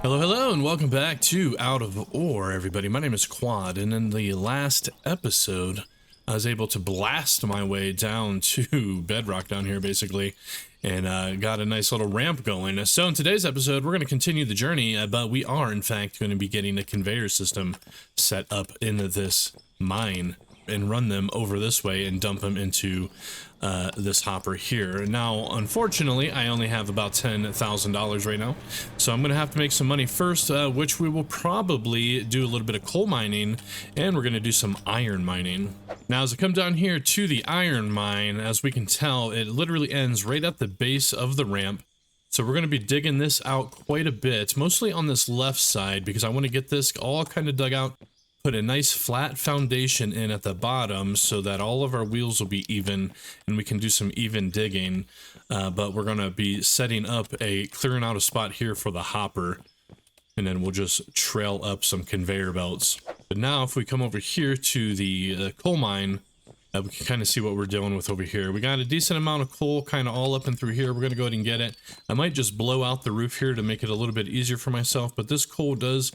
Hello, hello, and welcome back to Out of Ore, everybody. My name is Quad, and in the last episode, I was able to blast my way down to bedrock down here, basically, and got a nice little ramp going. So in today's episode, we're going to continue the journey, but we are, in fact, going to be getting a conveyor system set up into this mine and run them over this way and dump them into this hopper here. Now, unfortunately, I only have about $10,000 right now, so I'm gonna have to make some money first, which we will probably do a little bit of coal mining, and we're gonna do some iron mining. Now, as I come down here to the iron mine, as we can tell, it literally ends right at the base of the ramp. So we're going to be digging this out quite a bit, mostly on this left side, because I want to get this all kind of dug out, put a nice flat foundation in at the bottom so that all of our wheels will be even and we can do some even digging. But we're going to be setting up clearing out a spot here for the hopper, and then we'll just trail up some conveyor belts. But now if we come over here to the coal mine, we can kind of see what we're dealing with over here. We got a decent amount of coal kind of all up and through here. We're going to go ahead and get it. I might just blow out the roof here to make it a little bit easier for myself, but this coal does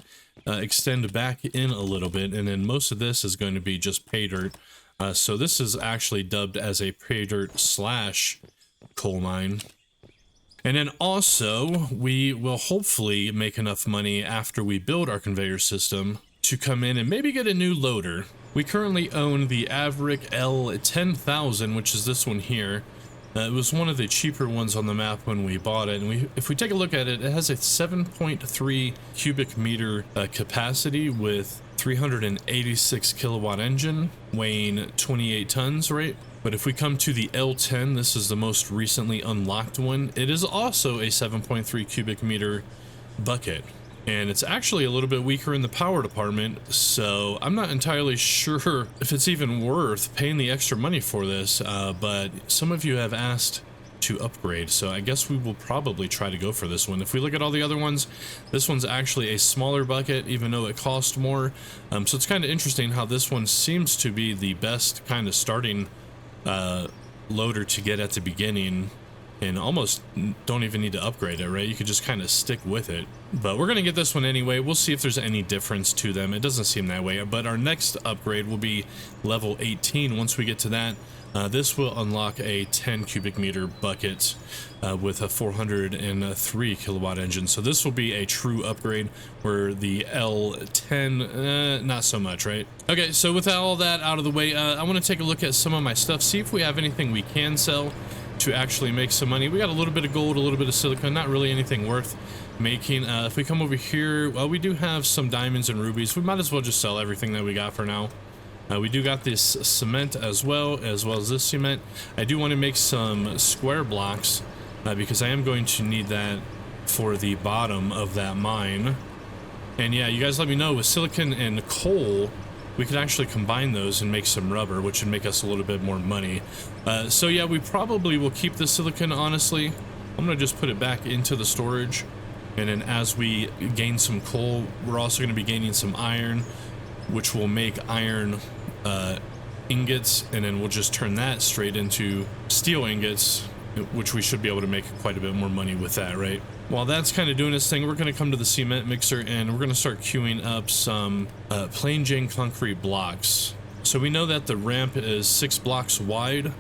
extend back in a little bit, and then most of this is going to be just pay dirt. So this is actually dubbed as a pay dirt slash coal mine. And then also, we will hopefully make enough money after we build our conveyor system to come in and maybe get a new loader. We currently own the AVRIC L10000, which is this one here. It was one of the cheaper ones on the map when we bought it, and if we take a look at it, it has a 7.3 cubic meter capacity with 386 kilowatt engine, weighing 28 tons, right? But if we come to the L10, this is the most recently unlocked one. It is also a 7.3 cubic meter bucket, and it's actually a little bit weaker in the power department, so I'm not entirely sure if it's even worth paying the extra money for this, but some of you have asked to upgrade, so I guess we will probably try to go for this one. If we look at all the other ones, this one's actually a smaller bucket, even though it costs more, so it's kind of interesting how this one seems to be the best kind of starting loader to get at the beginning, and almost don't even need to upgrade it, right? You could just kind of stick with it. But we're gonna get this one anyway. We'll see if there's any difference to them. It doesn't seem that way, but our next upgrade will be level 18. Once we get to that, this will unlock a 10 cubic meter bucket with a 403 kilowatt engine. So this will be a true upgrade, where the L10, not so much, right? Okay, so with all that out of the way, I want to take a look at some of my stuff, see if we have anything we can sell to actually make some money. We got a little bit of gold, a little bit of silicon, not really anything worth making. If we come over here, well, we do have some diamonds and rubies. We might as well just sell everything that we got for now. We do got this cement as well as this cement. I do want to make some square blocks because I am going to need that for the bottom of that mine. And yeah, you guys let me know, with silicon and coal, we could actually combine those and make some rubber, which would make us a little bit more money. So yeah, we probably will keep the silicon, honestly. I'm gonna just put it back into the storage, and then as we gain some coal, we're also gonna be gaining some iron, which will make iron ingots, and then we'll just turn that straight into steel ingots, which we should be able to make quite a bit more money with that, right? While that's kind of doing its thing, we're going to come to the cement mixer, and we're going to start queuing up some plain Jane concrete blocks. So we know that the ramp is 6 blocks wide,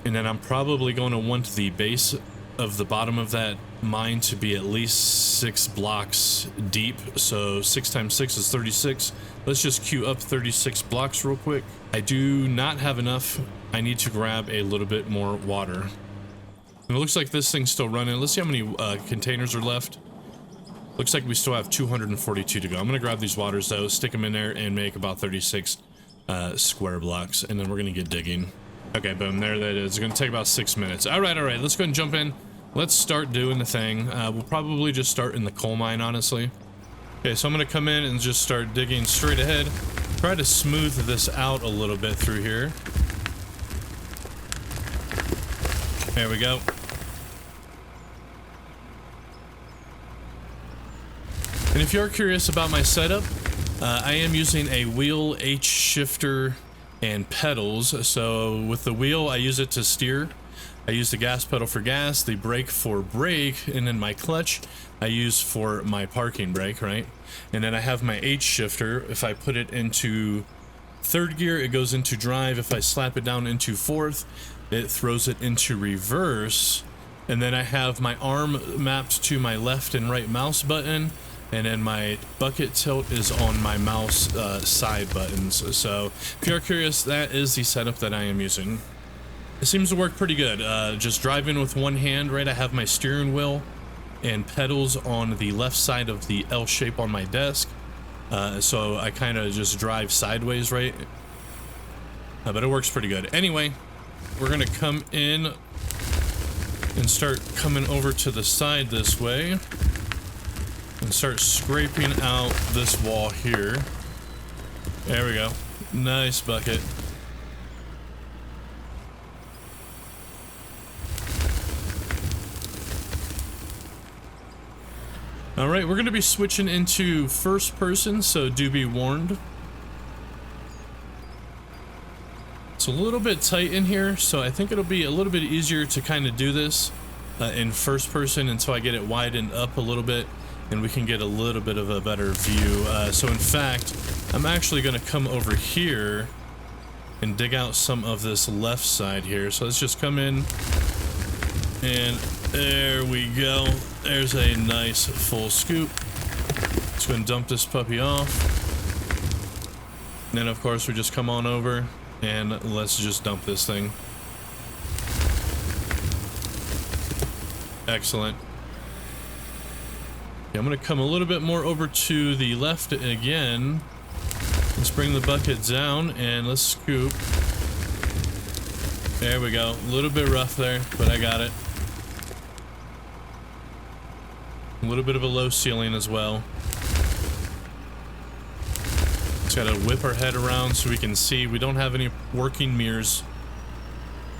and then I'm probably going to want the base of the bottom of that mine to be at least 6 blocks deep. So 6 times 6 is 36. Let's just queue up 36 blocks real quick. I do not have enough. I need to grab a little bit more water. And it looks like this thing's still running. Let's see how many containers are left. Looks like we still have 242 to go. I'm gonna grab these waters though, stick them in there, and make about 36 square blocks, and then we're gonna get digging. Okay, boom, there that is. It's gonna take about 6 minutes. All right, let's go and jump in. Let's start doing the thing. We'll probably just start in the coal mine, honestly. Okay, so I'm gonna come in and just start digging straight ahead. Try to smooth this out a little bit through here. There we go. And if you're curious about my setup, I am using a wheel, H shifter, and pedals. So with the wheel, I use it to steer. I use the gas pedal for gas, the brake for brake, and then my clutch I use for my parking brake, right? And then I have my H shifter. If I put it into third gear, it goes into drive. If I slap it down into fourth, it throws it into reverse. And then I have my arm mapped to my left and right mouse button, and then my bucket tilt is on my mouse side buttons. So if you're curious, that is the setup that I am using. It seems to work pretty good. Just driving with one hand, right? I have my steering wheel and pedals on the left side of the L shape on my desk. So I kind of just drive sideways, right? But it works pretty good. Anyway, we're gonna come in and start coming over to the side this way and start scraping out this wall here. There we go. Nice bucket. All right, we're going to be switching into first person, so do be warned. It's a little bit tight in here, so I think it'll be a little bit easier to kind of do this in first person until I get it widened up a little bit and we can get a little bit of a better view. So in fact, I'm actually going to come over here and dig out some of this left side here. So let's just come in, and there we go. There's a nice full scoop. Let's go and dump this puppy off. And then of course we just come on over and let's just dump this thing. Excellent. Okay, I'm gonna come a little bit more over to the left again. Let's bring the bucket down and let's scoop. There we go. A little bit rough there, but I got it. A little bit of a low ceiling as well. Just gotta whip our head around so we can see. We don't have any working mirrors,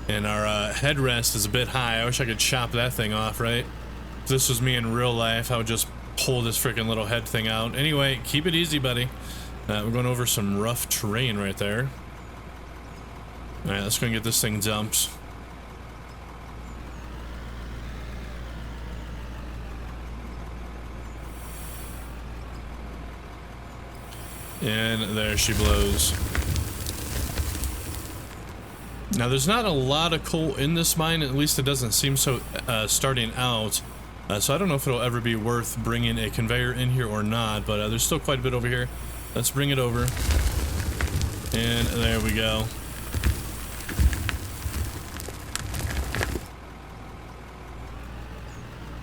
and our headrest is a bit high. I wish I could chop that thing off, right? If this was me in real life, I would just pull this freaking little head thing out. Anyway, keep it easy, buddy. We're going over some rough terrain right there. All right, let's go and get this thing dumped. And there she blows. Now there's not a lot of coal in this mine, at least it doesn't seem so starting out. So I don't know if it'll ever be worth bringing a conveyor in here or not, but there's still quite a bit over here. Let's bring it over. And there we go.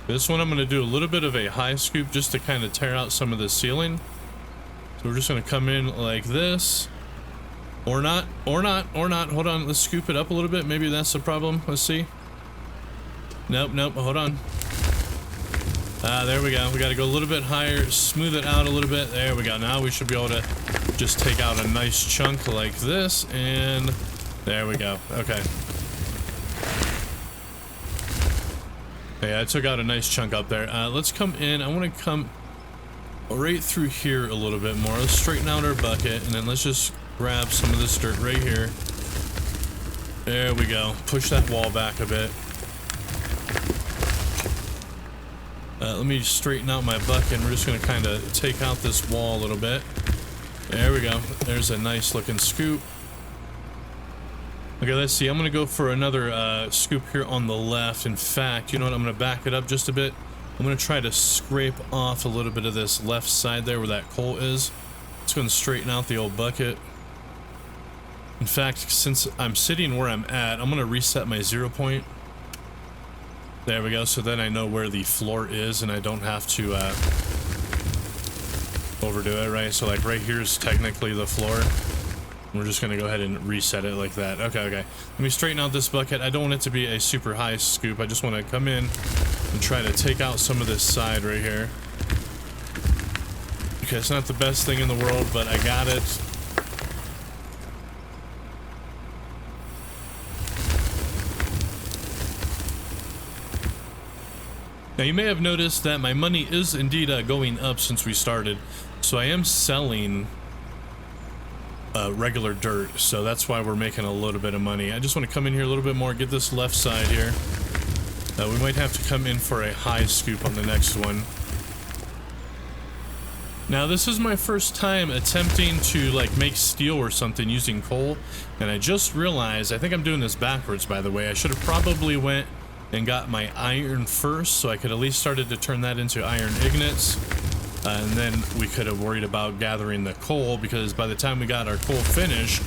This one I'm going to do a little bit of a high scoop just to kind of tear out some of the ceiling. So we're just going to come in like this. Or not, or not, or not. Hold on, let's scoop it up a little bit. Maybe that's the problem. Let's see. Nope, nope, hold on. There we go. We got to go a little bit higher, smooth it out a little bit. There we go. Now we should be able to just take out a nice chunk like this, and there we go. Okay. Yeah, I took out a nice chunk up there. Let's come in. I want to come right through here a little bit more. Let's straighten out our bucket, and then let's just grab some of this dirt right here. There we go. Push that wall back a bit. Let me straighten out my bucket, and we're just going to kind of take out this wall a little bit. There we go. There's a nice looking scoop. Okay, let's see. I'm going to go for another scoop here on the left. In fact, you know what? I'm going to back it up just a bit. I'm going to try to scrape off a little bit of this left side there where that coal is. Let's go and straighten out the old bucket. In fact, since I'm sitting where I'm at, I'm going to reset my 0 point. There we go, so then I know where the floor is and I don't have to overdo it, right? So like right here is technically the floor. We're just gonna go ahead and reset it like that. Okay, okay. Let me straighten out this bucket. I don't want it to be a super high scoop. I just want to come in and try to take out some of this side right here. Okay, it's not the best thing in the world, but I got it. Now you may have noticed that my money is indeed going up since we started, so I am selling regular dirt, so that's why we're making a little bit of money. I just want to come in here a little bit more, get this left side here. We might have to come in for a high scoop on the next one. Now this is my first time attempting to like make steel or something using coal, and I just realized I think I'm doing this backwards, by the way. I should have probably went and got my iron first, so I could at least started to turn that into iron ingots, and then we could have worried about gathering the coal, because by the time we got our coal finished,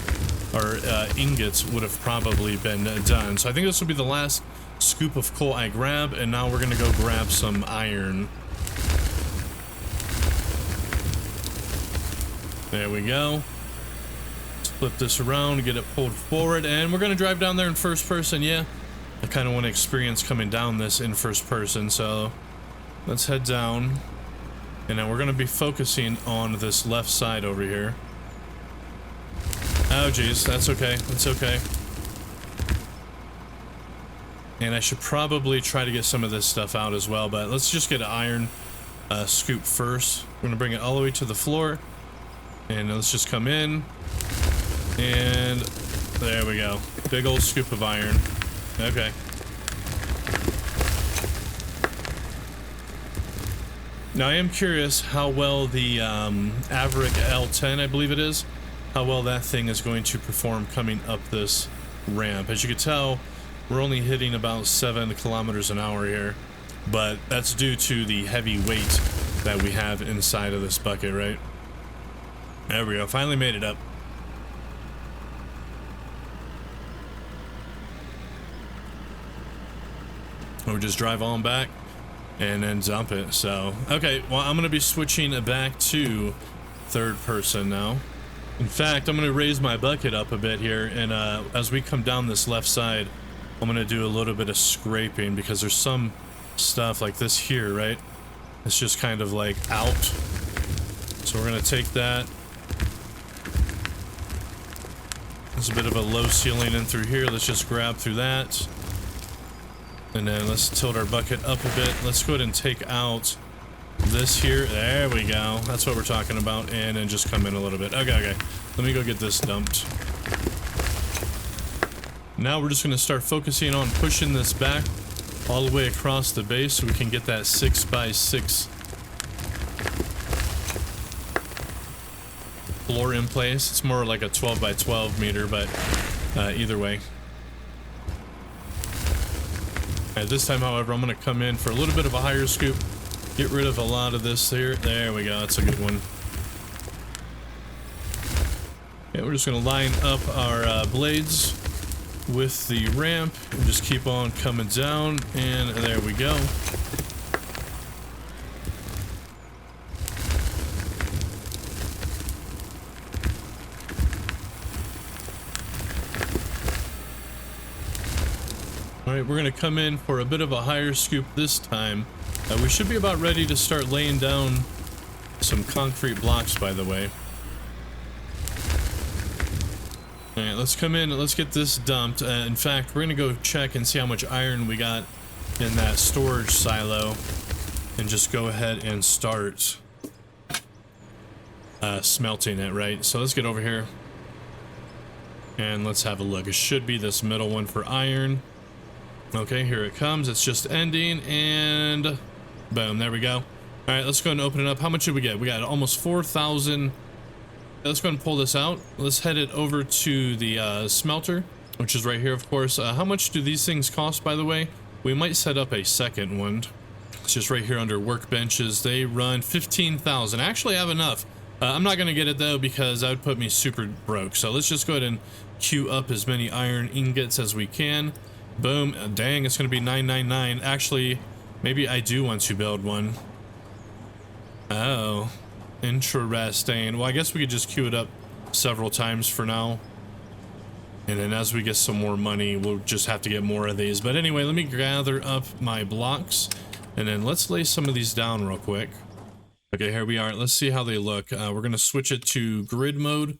our ingots would have probably been done. So I think this will be the last scoop of coal I grab, and now we're gonna go grab some iron. There we go. Let's flip this around, get it pulled forward, and we're gonna drive down there in first person. Yeah, I kind of want to experience coming down this in first person, so let's head down. And now we're gonna be focusing on this left side over here. Oh geez, that's okay, that's okay. And I should probably try to get some of this stuff out as well, but let's just get an iron scoop first. We're gonna bring it all the way to the floor. And let's just come in, and there we go. Big old scoop of iron. Okay. Now I am curious how well the AVRIC L10, I believe it is, how well that thing is going to perform coming up this ramp. As you can tell, we're only hitting about 7 kilometers an hour here, but that's due to the heavy weight that we have inside of this bucket, right? There we go, finally made it up. Or just drive on back and then dump it. So, okay, well, I'm gonna be switching back to third person now. In fact, I'm gonna raise my bucket up a bit here, and as we come down this left side, I'm gonna do a little bit of scraping, because there's some stuff like this here, right? It's just kind of like out. So we're gonna take that. There's a bit of a low ceiling in through here. Let's just grab through that. And then let's tilt our bucket up a bit. Let's go ahead and take out this here. There we go. That's what we're talking about. And then just come in a little bit. Okay, okay. Let me go get this dumped. Now we're just going to start focusing on pushing this back all the way across the base so we can get that 6x6 floor in place. It's more like a 12x12 meter, but either way. This time, however, I'm going to come in for a little bit of a higher scoop, get rid of a lot of this here. There we go. That's a good one. Yeah, we're just going to line up our blades with the ramp and just keep on coming down, and there we go. Alright, we're going to come in for a bit of a higher scoop this time. We should be about ready to start laying down some concrete blocks, by the way. Alright, let's come in and let's get this dumped. In fact, we're going to go check and see how much iron we got in that storage silo, and just go ahead and start smelting it, right? So let's get over here and let's have a look. It should be this middle one for iron. Okay, here it comes. It's just ending, and boom, there we go. All right, let's go ahead and open it up. How much did we get? We got almost 4,000. Let's go ahead and pull this out. Let's head it over to the smelter, which is right here, of course. How much do these things cost, by the way? We might set up a second one. It's just right here under workbenches. They run 15,000. I actually have enough. I'm not going to get it, though, because that would put me super broke. So let's just go ahead and queue up as many iron ingots as we can. Boom. Dang, it's going to be 999. Actually, maybe I do want to build one. Oh, interesting. Well, I guess we could just queue it up several times for now. And then as we get some more money, we'll just have to get more of these. But anyway, let me gather up my blocks, and then let's lay some of these down real quick. Okay, here we are. Let's see how they look. We're going to switch it to grid mode.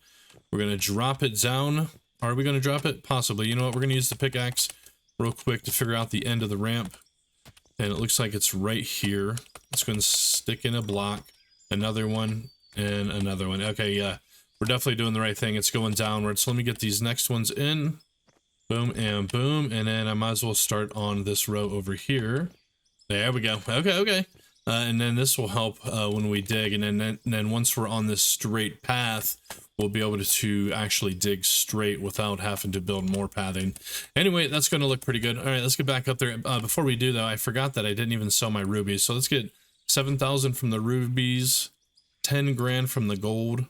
We're going to drop it down. Are we going to drop it? Possibly. You know what? We're going to use the pickaxe real quick to figure out the end of the ramp. And it looks like it's right here. It's going to stick in a block. Another one and another one. Okay, yeah. we're definitely doing the right thing. It's going downward. So let me get these next ones in. Boom and boom. And then I might as well start on this row over here. There we go. Okay. And then this will help when we dig. And then once we're on this straight path, we'll be able to actually dig straight without having to build more pathing. Anyway, that's going to look pretty good. All right, let's get back up there. Before we do, though, I forgot that I didn't even sell my rubies. So let's get 7,000 from the rubies, 10 grand from the gold,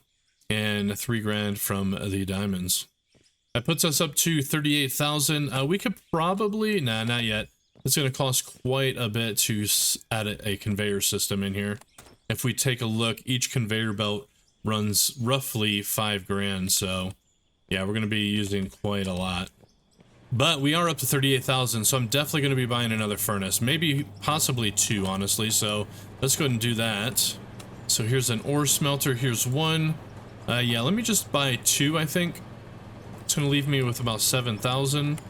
and 3 grand from the diamonds. That puts us up to 38,000. We could probably... Nah, not yet. It's going to cost quite a bit to add a conveyor system in here. If we take a look, each conveyor belt runs roughly 5 grand, so yeah, we're going to be using quite a lot. But we are up to 38,000, so I'm definitely going to be buying another furnace, maybe possibly 2, honestly. So let's go ahead and do that. So here's an ore smelter, here's 1. Yeah, let me just buy 2, I think. It's going to leave me with about 7,000,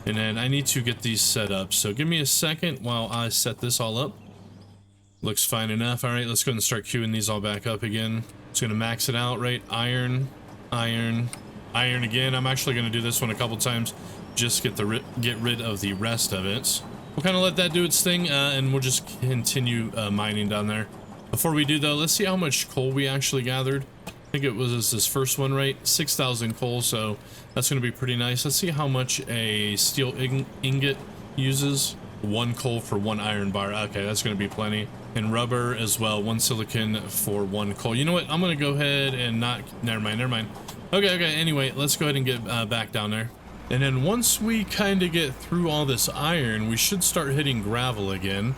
and then I need to get these set up. So give me a second while I set this all up. Looks fine enough. All right, let's go ahead and start queuing these all back up again. Just gonna max it out, right? Iron, iron, iron again. I'm actually gonna do this one a couple times, just get rid of the rest of it. We'll kind of let that do its thing, and we'll just continue mining down there. Before we do, though, let's see how much coal we actually gathered. I think it was this first one, right? 6,000 coal, so that's gonna be pretty nice. Let's see how much a steel ingot uses. 1 coal for 1 iron bar. Okay, that's gonna be plenty. And rubber as well, 1 silicon for 1 coal. You know what? I'm gonna go ahead and not... Never mind. Okay. Anyway, let's go ahead and get back down there. And then once we kind of get through all this iron, we should start hitting gravel again.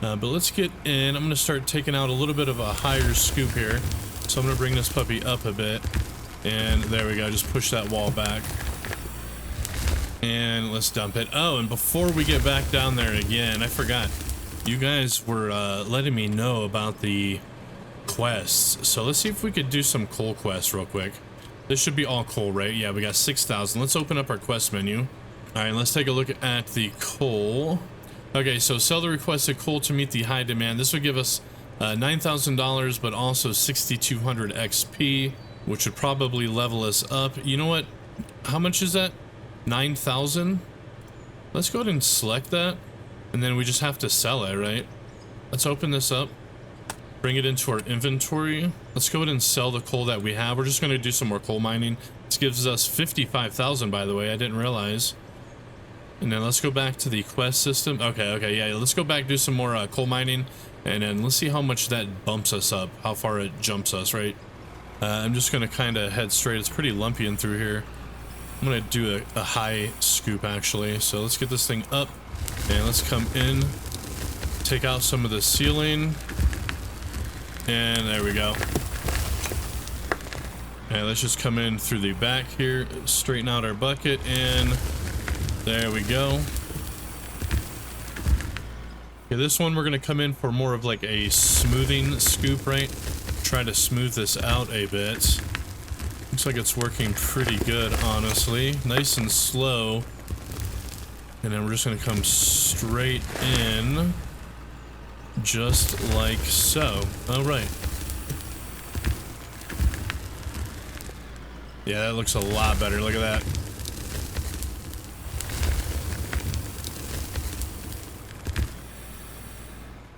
But let's get in. I'm gonna start taking out a little bit of a higher scoop here. So I'm gonna bring this puppy up a bit. And there we go. Just push that wall back. And let's dump it. Oh, and before we get back down there again, I forgot. You guys were letting me know about the quests. So let's see if we could do some coal quests real quick. This should be all coal, right? Yeah, we got 6,000. Let's open up our quest menu. All right, let's take a look at the coal. Okay, so sell the requested coal to meet the high demand. This would give us $9,000, but also 6,200 XP, which would probably level us up. You know what? How much is that? 9,000? Let's go ahead and select that. And then we just have to sell it, right? Let's open this up. Bring it into our inventory. Let's go ahead and sell the coal that we have. We're just going to do some more coal mining. This gives us 55,000, by the way. I didn't realize. And then let's go back to the quest system. Okay, yeah. Let's go back, do some more coal mining. And then let's see how much that bumps us up. How far it jumps us, right? I'm just going to kind of head straight. It's pretty lumpy in through here. I'm going to do a high scoop, actually. So let's get this thing up. And let's come in, take out some of the ceiling, and there we go. And let's just come in through the back here, straighten out our bucket, and there we go. Okay, this one we're gonna come in for more of like a smoothing scoop, right? Try to smooth this out a bit. Looks like it's working pretty good, honestly. Nice and slow. And then we're just going to come straight in, just like so. All right. Yeah, that looks a lot better. Look at that.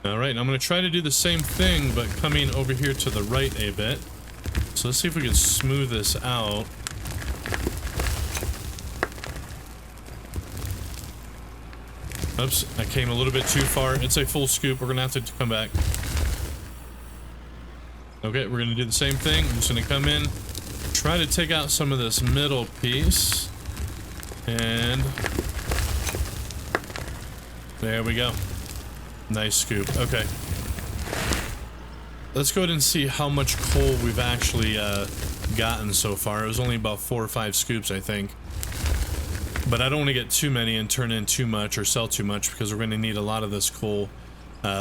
All right, I'm going to try to do the same thing, but coming over here to the right a bit. So let's see if we can smooth this out. Oops, I came a little bit too far. It's a full scoop. We're gonna have to come back. Okay, we're gonna do the same thing. I'm just gonna come in, try to take out some of this middle piece, and there we go. Nice scoop. Okay, let's go ahead and see how much coal we've actually gotten so far. It was only about 4 or 5 scoops, I think. But I don't want to get too many and turn in too much or sell too much, because we're going to need a lot of this coal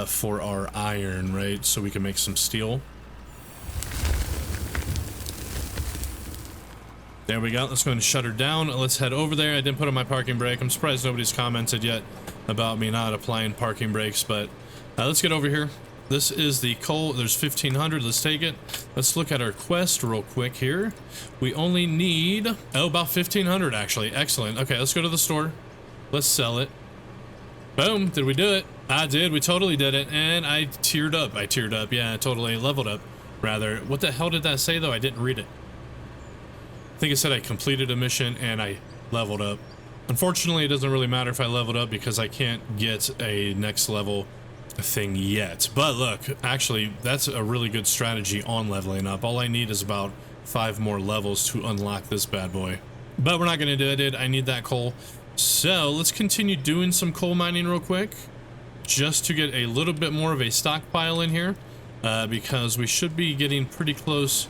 for our iron, right? So we can make some steel. There we go. Let's go ahead and shut her down. Let's head over there. I didn't put on my parking brake. I'm surprised nobody's commented yet about me not applying parking brakes, but let's get over here. This is the coal. There's 1,500. Let's take it. Let's look at our quest real quick here. We only need, oh, about 1,500 actually. Excellent. Okay, let's go to the store. Let's sell it. Boom. Did we do it? I did. We totally did it. And I teared up. Yeah, totally leveled up, rather. What the hell did that say, though? I didn't read it. I think it said I completed a mission and I leveled up. Unfortunately, it doesn't really matter if I leveled up because I can't get a next level thing yet. But look, actually, that's a really good strategy on leveling up. All I need is about 5 more levels to unlock this bad boy. But we're not going to do it. I need that coal. So let's continue doing some coal mining real quick, just to get a little bit more of a stockpile in here, because we should be getting pretty close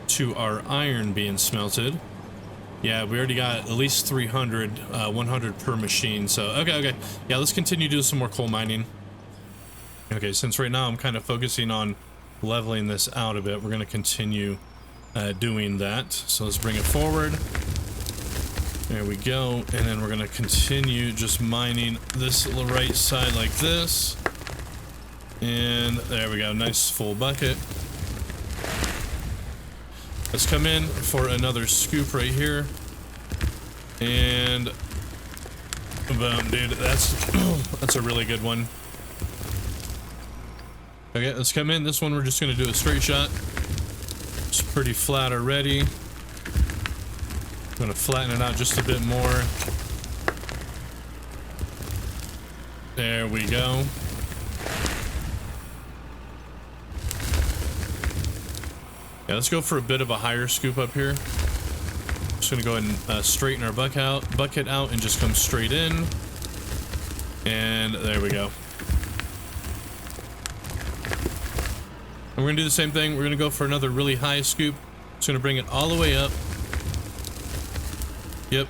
to our iron being smelted. Yeah, we already got at least 300, 100 per machine. So okay, yeah, let's continue doing some more coal mining. Okay, since right now I'm kind of focusing on leveling this out a bit, we're going to continue doing that. So let's bring it forward. There we go. And then we're going to continue just mining this right side like this. And there we go. Nice full bucket. Let's come in for another scoop right here. And boom, dude. That's a really good one. Okay, let's come in. This one we're just going to do a straight shot. It's pretty flat already. I'm going to flatten it out just a bit more. There we go. Yeah, let's go for a bit of a higher scoop up here. Just going to go ahead and straighten our bucket out and just come straight in. And there we go. And we're going to do the same thing. We're going to go for another really high scoop. Just going to bring it all the way up. Yep.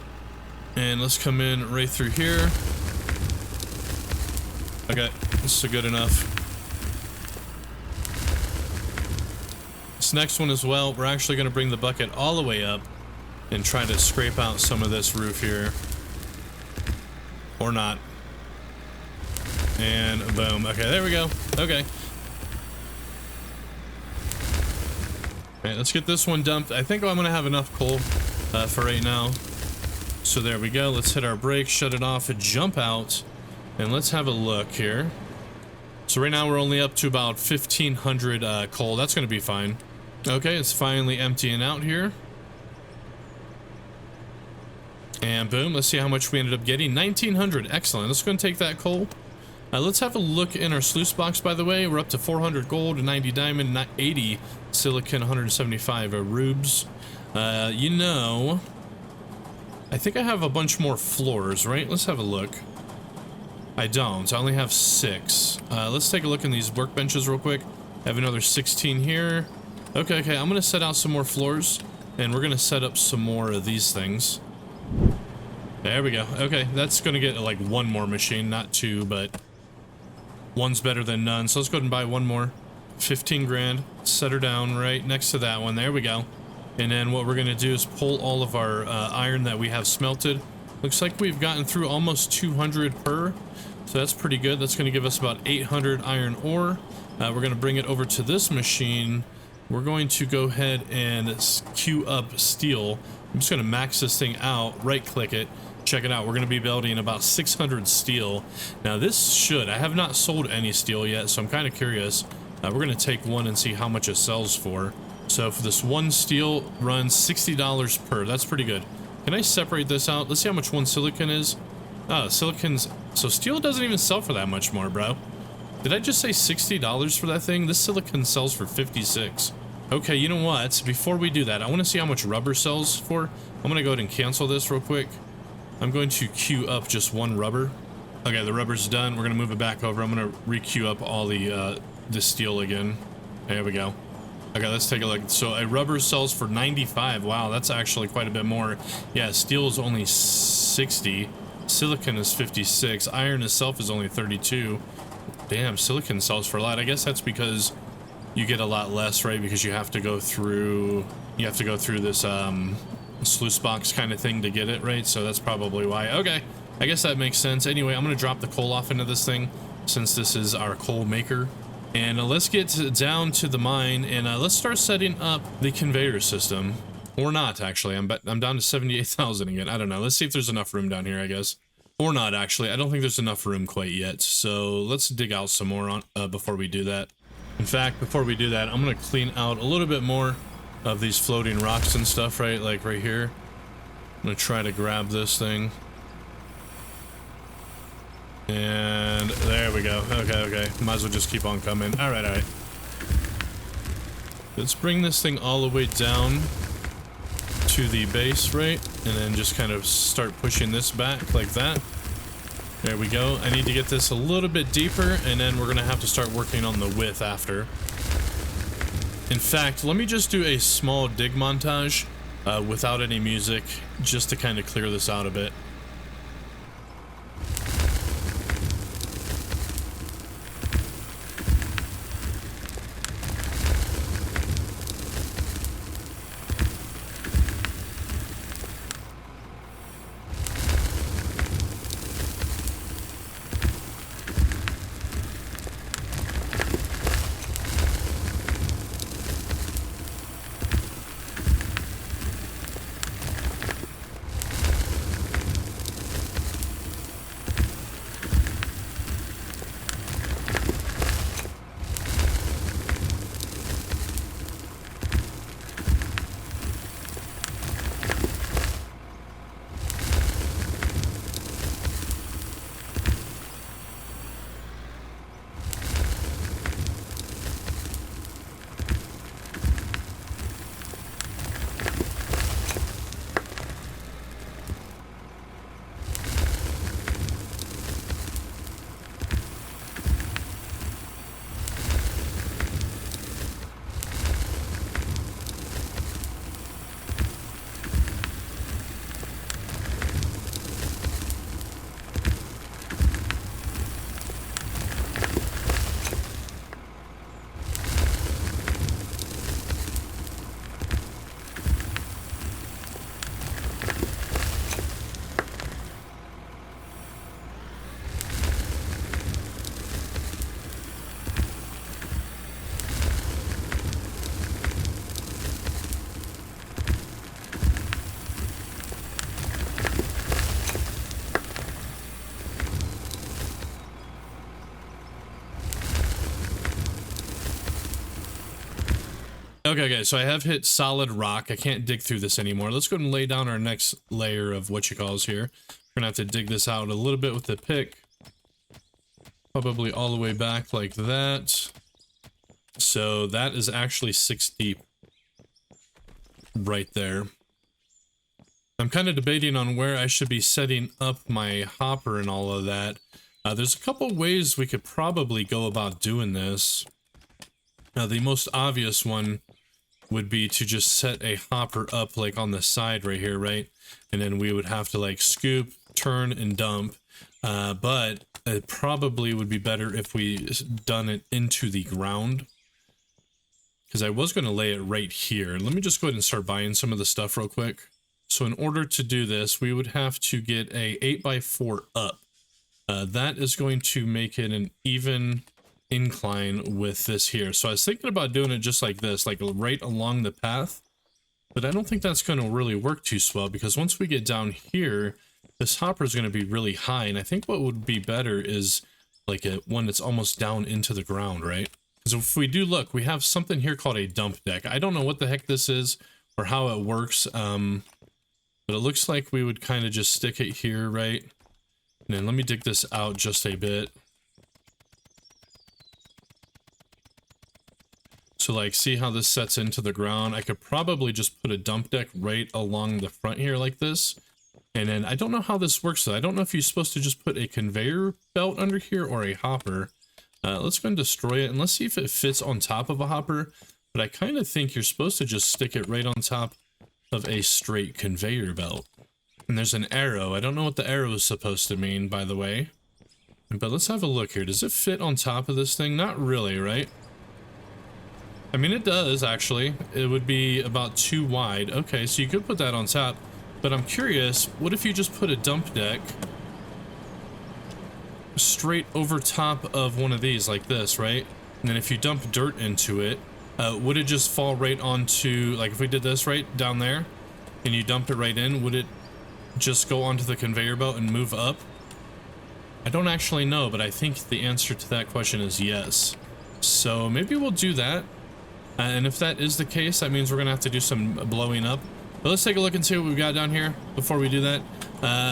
And let's come in right through here. Okay, this is good enough. This next one as well, we're actually going to bring the bucket all the way up and try to scrape out some of this roof here. Or not. And boom. Okay, there we go. Okay. Alright, let's get this one dumped. I think I'm going to have enough coal for right now. So there we go. Let's hit our brake, shut it off, and jump out. And let's have a look here. So right now we're only up to about 1,500 coal. That's going to be fine. Okay, it's finally emptying out here. And boom, let's see how much we ended up getting. 1,900. Excellent. Let's go and take that coal. Let's have a look in our sluice box, by the way. We're up to 400 gold, 90 diamond, 80 silicon, 175 rubes. You know, I think I have a bunch more floors, right? Let's have a look. I don't. I only have 6. Let's take a look in these workbenches real quick. I have another 16 here. Okay, I'm going to set out some more floors, and we're going to set up some more of these things. There we go. Okay, that's going to get like 1 more machine, not 2, but 1's better than none. So let's go ahead and buy 1 more. 15 grand. Set her down right next to that one. There we go. And then what we're going to do is pull all of our iron that we have smelted. Looks like we've gotten through almost 200 per. So that's pretty good. That's going to give us about 800 iron ore. We're going to bring it over to this machine. We're going to go ahead and queue up steel. I'm just going to max this thing out, right click it. Check it out. We're going to be building about 600 steel. Now this should, I have not sold any steel yet, so I'm kind of curious. We're going to take one and see how much it sells for. So for this 1 steel runs $60 per. That's pretty good. Can I separate this out? Let's see how much 1 silicon is. Oh, silicon's, so steel doesn't even sell for that much more, bro. Did I just say $60 for that thing? This silicon sells for 56. Okay, you know what? Before we do that, I want to see how much rubber sells for. I'm going to go ahead and cancel this real quick. I'm going to queue up just 1 rubber. Okay, the rubber's done. We're going to move it back over. I'm going to re-queue up all the steel again. There we go. Okay, let's take a look. So a rubber sells for 95. Wow, that's actually quite a bit more. Yeah, steel is only 60. Silicon is 56. Iron itself is only 32. Damn, silicon sells for a lot. I guess that's because you get a lot less, right? Because you have to go through this sluice box kind of thing to get it, right? So that's probably why. Okay, I guess that makes sense. Anyway, I'm gonna drop the coal off into this thing since this is our coal maker. And let's get down to the mine, and let's start setting up the conveyor system. Or not, actually. I'm down to 78,000 again. I don't know. Let's see if there's enough room down here, I guess. Or not, actually. I don't think there's enough room quite yet. So let's dig out some more on before we do that. In fact, before we do that, I'm going to clean out a little bit more of these floating rocks and stuff, right? Like right here. I'm going to try to grab this thing. And there we go. Okay. Might as well just keep on coming. All right. Let's bring this thing all the way down to the base, right? And then just kind of start pushing this back like that. There we go. I need to get this a little bit deeper, and then we're gonna have to start working on the width after. In fact, let me just do a small dig montage without any music, just to kind of clear this out a bit. Okay, so I have hit solid rock. I can't dig through this anymore. Let's go ahead and lay down our next layer of whatchalls here. We're gonna have to dig this out a little bit with the pick. Probably all the way back like that. So that is actually 6 deep. Right there. I'm kind of debating on where I should be setting up my hopper and all of that. There's a couple ways we could probably go about doing this. The most obvious one would be to just set a hopper up like on the side right here, right? And then we would have to like scoop, turn, and dump. But it probably would be better if we done it into the ground. Because I was going to lay it right here. Let me just go ahead and start buying some of the stuff real quick. So in order to do this, we would have to get a 8x4 up. That is going to make it an even incline with this here. So I was thinking about doing it just like this, like right along the path. But I don't think that's going to really work too swell, because once we get down here, this hopper is going to be really high. And I think what would be better is like one that's almost down into the ground, right? Because if we do look, we have something here called a dump deck. I don't know what the heck this is or how it works. But it looks like we would kind of just stick it here, right? And then let me dig this out just a bit. So like, see how this sets into the ground? I could probably just put a dump deck right along the front here like this. And then I don't know how this works though. I don't know if you're supposed to just put a conveyor belt under here or a hopper. Let's go and destroy it and let's see if it fits on top of a hopper. But I kind of think you're supposed to just stick it right on top of a straight conveyor belt. And there's an arrow. I don't know what the arrow is supposed to mean, by the way. But let's have a look here. Does it fit on top of this thing? Not really, right? I mean, it does, actually. It would be about 2 wide. Okay, so you could put that on top. But I'm curious, what if you just put a dump deck straight over top of one of these like this, right? And then if you dump dirt into it, would it just fall right onto, like if we did this right down there and you dumped it right in, would it just go onto the conveyor belt and move up? I don't actually know, but I think the answer to that question is yes. So maybe we'll do that. And if that is the case, that means we're gonna have to do some blowing up. But let's take a look and see what we've got down here before we do that.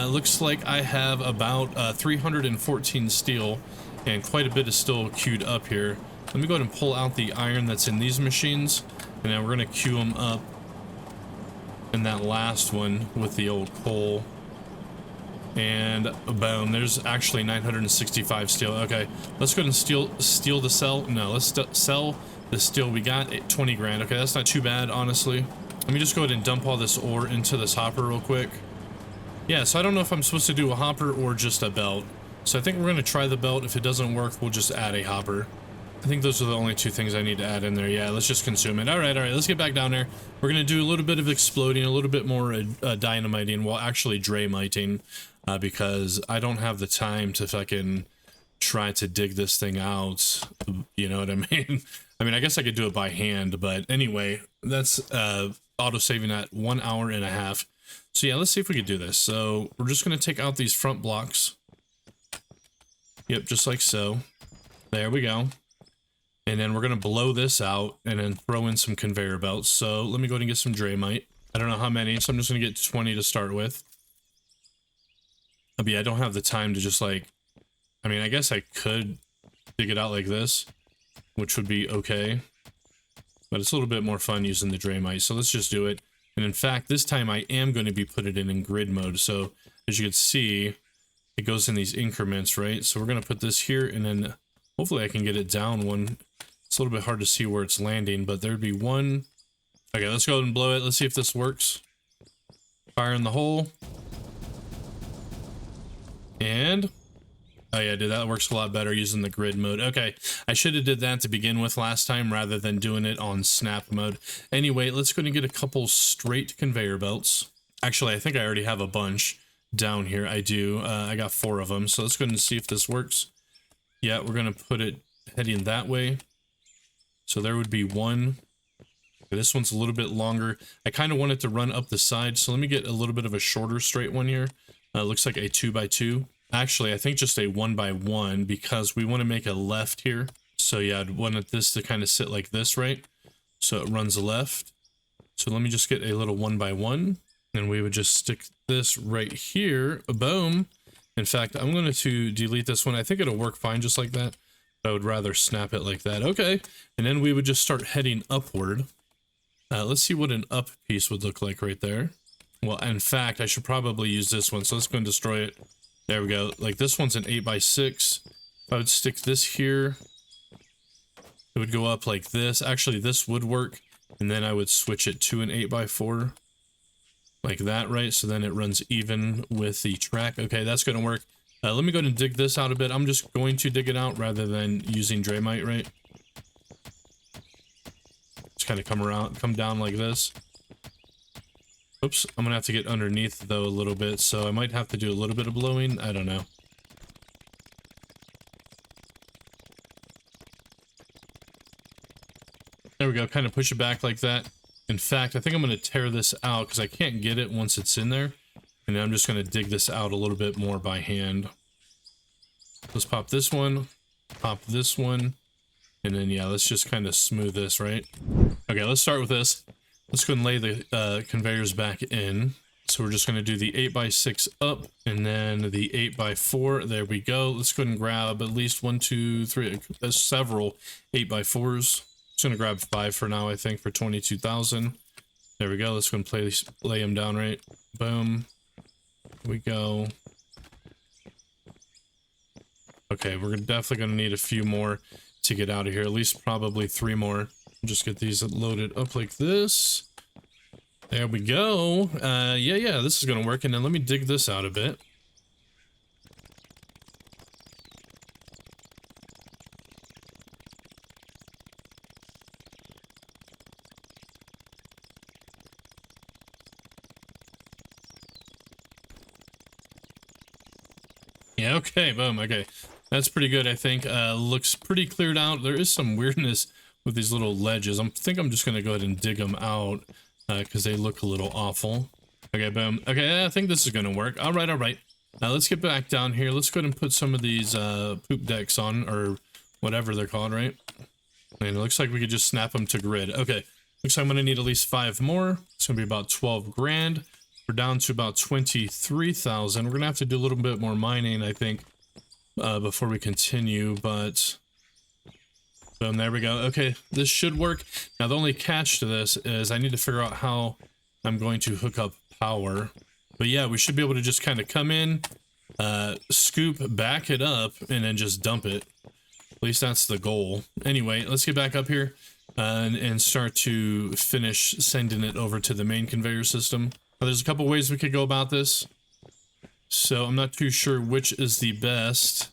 Looks like I have about 314 steel, and quite a bit is still queued up here. Let me go ahead and pull out the iron that's in these machines, and then we're gonna queue them up in that last one with the old coal. And boom, there's actually 965 steel. Okay, let's go ahead and steal the sell. No, let's sell the steel we got at 20 grand. Okay, that's not too bad, honestly. Let me just go ahead and dump all this ore into this hopper real quick. Yeah, so I don't know if I'm supposed to do a hopper or just a belt. So I think we're gonna try the belt. If it doesn't work, we'll just add a hopper. I think those are the only two things I need to add in there. Yeah, let's just consume it. All right, let's get back down there. We're gonna do a little bit of exploding, a little bit more dynamiting, well, actually dray-miting, because I don't have the time to fucking try to dig this thing out. You know what I mean? I mean, I guess I could do it by hand, but anyway, that's auto-saving at 1 hour and a half. So yeah, let's see if we could do this. So we're just gonna take out these front blocks. Yep, just like so. There we go. And then we're going to blow this out and then throw in some conveyor belts. So let me go ahead and get some Draymite. I don't know how many, so I'm just going to get 20 to start with. But yeah, I don't have the time to just like... I mean, I guess I could dig it out like this, which would be okay. But it's a little bit more fun using the Draymite, so let's just do it. And in fact, this time I am going to be putting it in grid mode. So as you can see, it goes in these increments, right? So we're going to put this here, and then hopefully I can get it down one. It's a little bit hard to see where it's landing, but there'd be one. Okay, let's go ahead and blow it. Let's see if this works. Fire in the hole. And... oh yeah, dude, that works a lot better using the grid mode. Okay, I should have did that to begin with last time rather than doing it on snap mode. Anyway, let's go and get a couple straight conveyor belts. Actually, I think I already have a bunch down here. I do. I got 4 of them. So let's go and see if this works. Yeah, we're going to put it heading that way. So there would be one. This one's a little bit longer. I kind of want it to run up the side. So let me get a little bit of a shorter straight one here. Looks like a 2x2. Actually, I think just a 1x1 because we want to make a left here. So yeah, I'd want this to kind of sit like this, right? So it runs left. So let me just get a little 1x1. And we would just stick this right here. Boom. In fact, I'm going to delete this one. I think it'll work fine just like that. I would rather snap it like that. Okay. And then we would just start heading upward. Let's see what an up piece would look like right there. Well, in fact, I should probably use this one. So let's go and destroy it. There we go. Like this one's an 8x6. If I would stick this here, it would go up like this. Actually, this would work. And then I would switch it to an 8x4. Like that, right? So then it runs even with the track. Okay, that's going to work. Let me go ahead and dig this out a bit. I'm just going to dig it out rather than using Draymite, right? Just kind of come down like this. Oops, I'm going to have to get underneath though a little bit, so I might have to do a little bit of blowing. I don't know. There we go, kind of push it back like that. In fact, I think I'm going to tear this out because I can't get it once it's in there. And then I'm just going to dig this out a little bit more by hand. Let's pop this one, pop this one, and then yeah, let's just kind of smooth this, right? Okay, let's start with this. Let's go and lay the conveyors back in. So we're just going to do the 8x6 up and then the 8x4. There we go. Let's go ahead and grab at least 1, 2, 3, several 8x4s. Just going to grab 5 for now, I think, for 22,000. There we go. Let's go and lay them down, right? Boom. Here we go. Okay, we're definitely going to need a few more to get out of here. At least probably 3 more. Just get these loaded up like this. There we go. Yeah, this is going to work. And then let me dig this out a bit. Yeah, okay, boom, okay. That's pretty good, I think. Looks pretty cleared out. There is some weirdness with these little ledges. I think I'm just going to go ahead and dig them out because they look a little awful. Okay, boom. Okay, I think this is going to work. All right, all right. Now let's get back down here. Let's go ahead and put some of these poop decks on, or whatever they're called, right? And it looks like we could just snap them to grid. Okay, looks like I'm going to need at least 5 more. It's going to be about 12 grand. We're down to about 23,000. We're going to have to do a little bit more mining, I think, before we continue, but boom, there we go. Okay, this should work. Now the only catch to this is I need to figure out how I'm going to hook up power. But yeah, we should be able to just kind of come in, scoop, back it up, and then just dump it. At least that's the goal. Anyway, let's get back up here and start to finish sending it over to the main conveyor system. Now, there's a couple ways we could go about this. So I'm not too sure which is the best,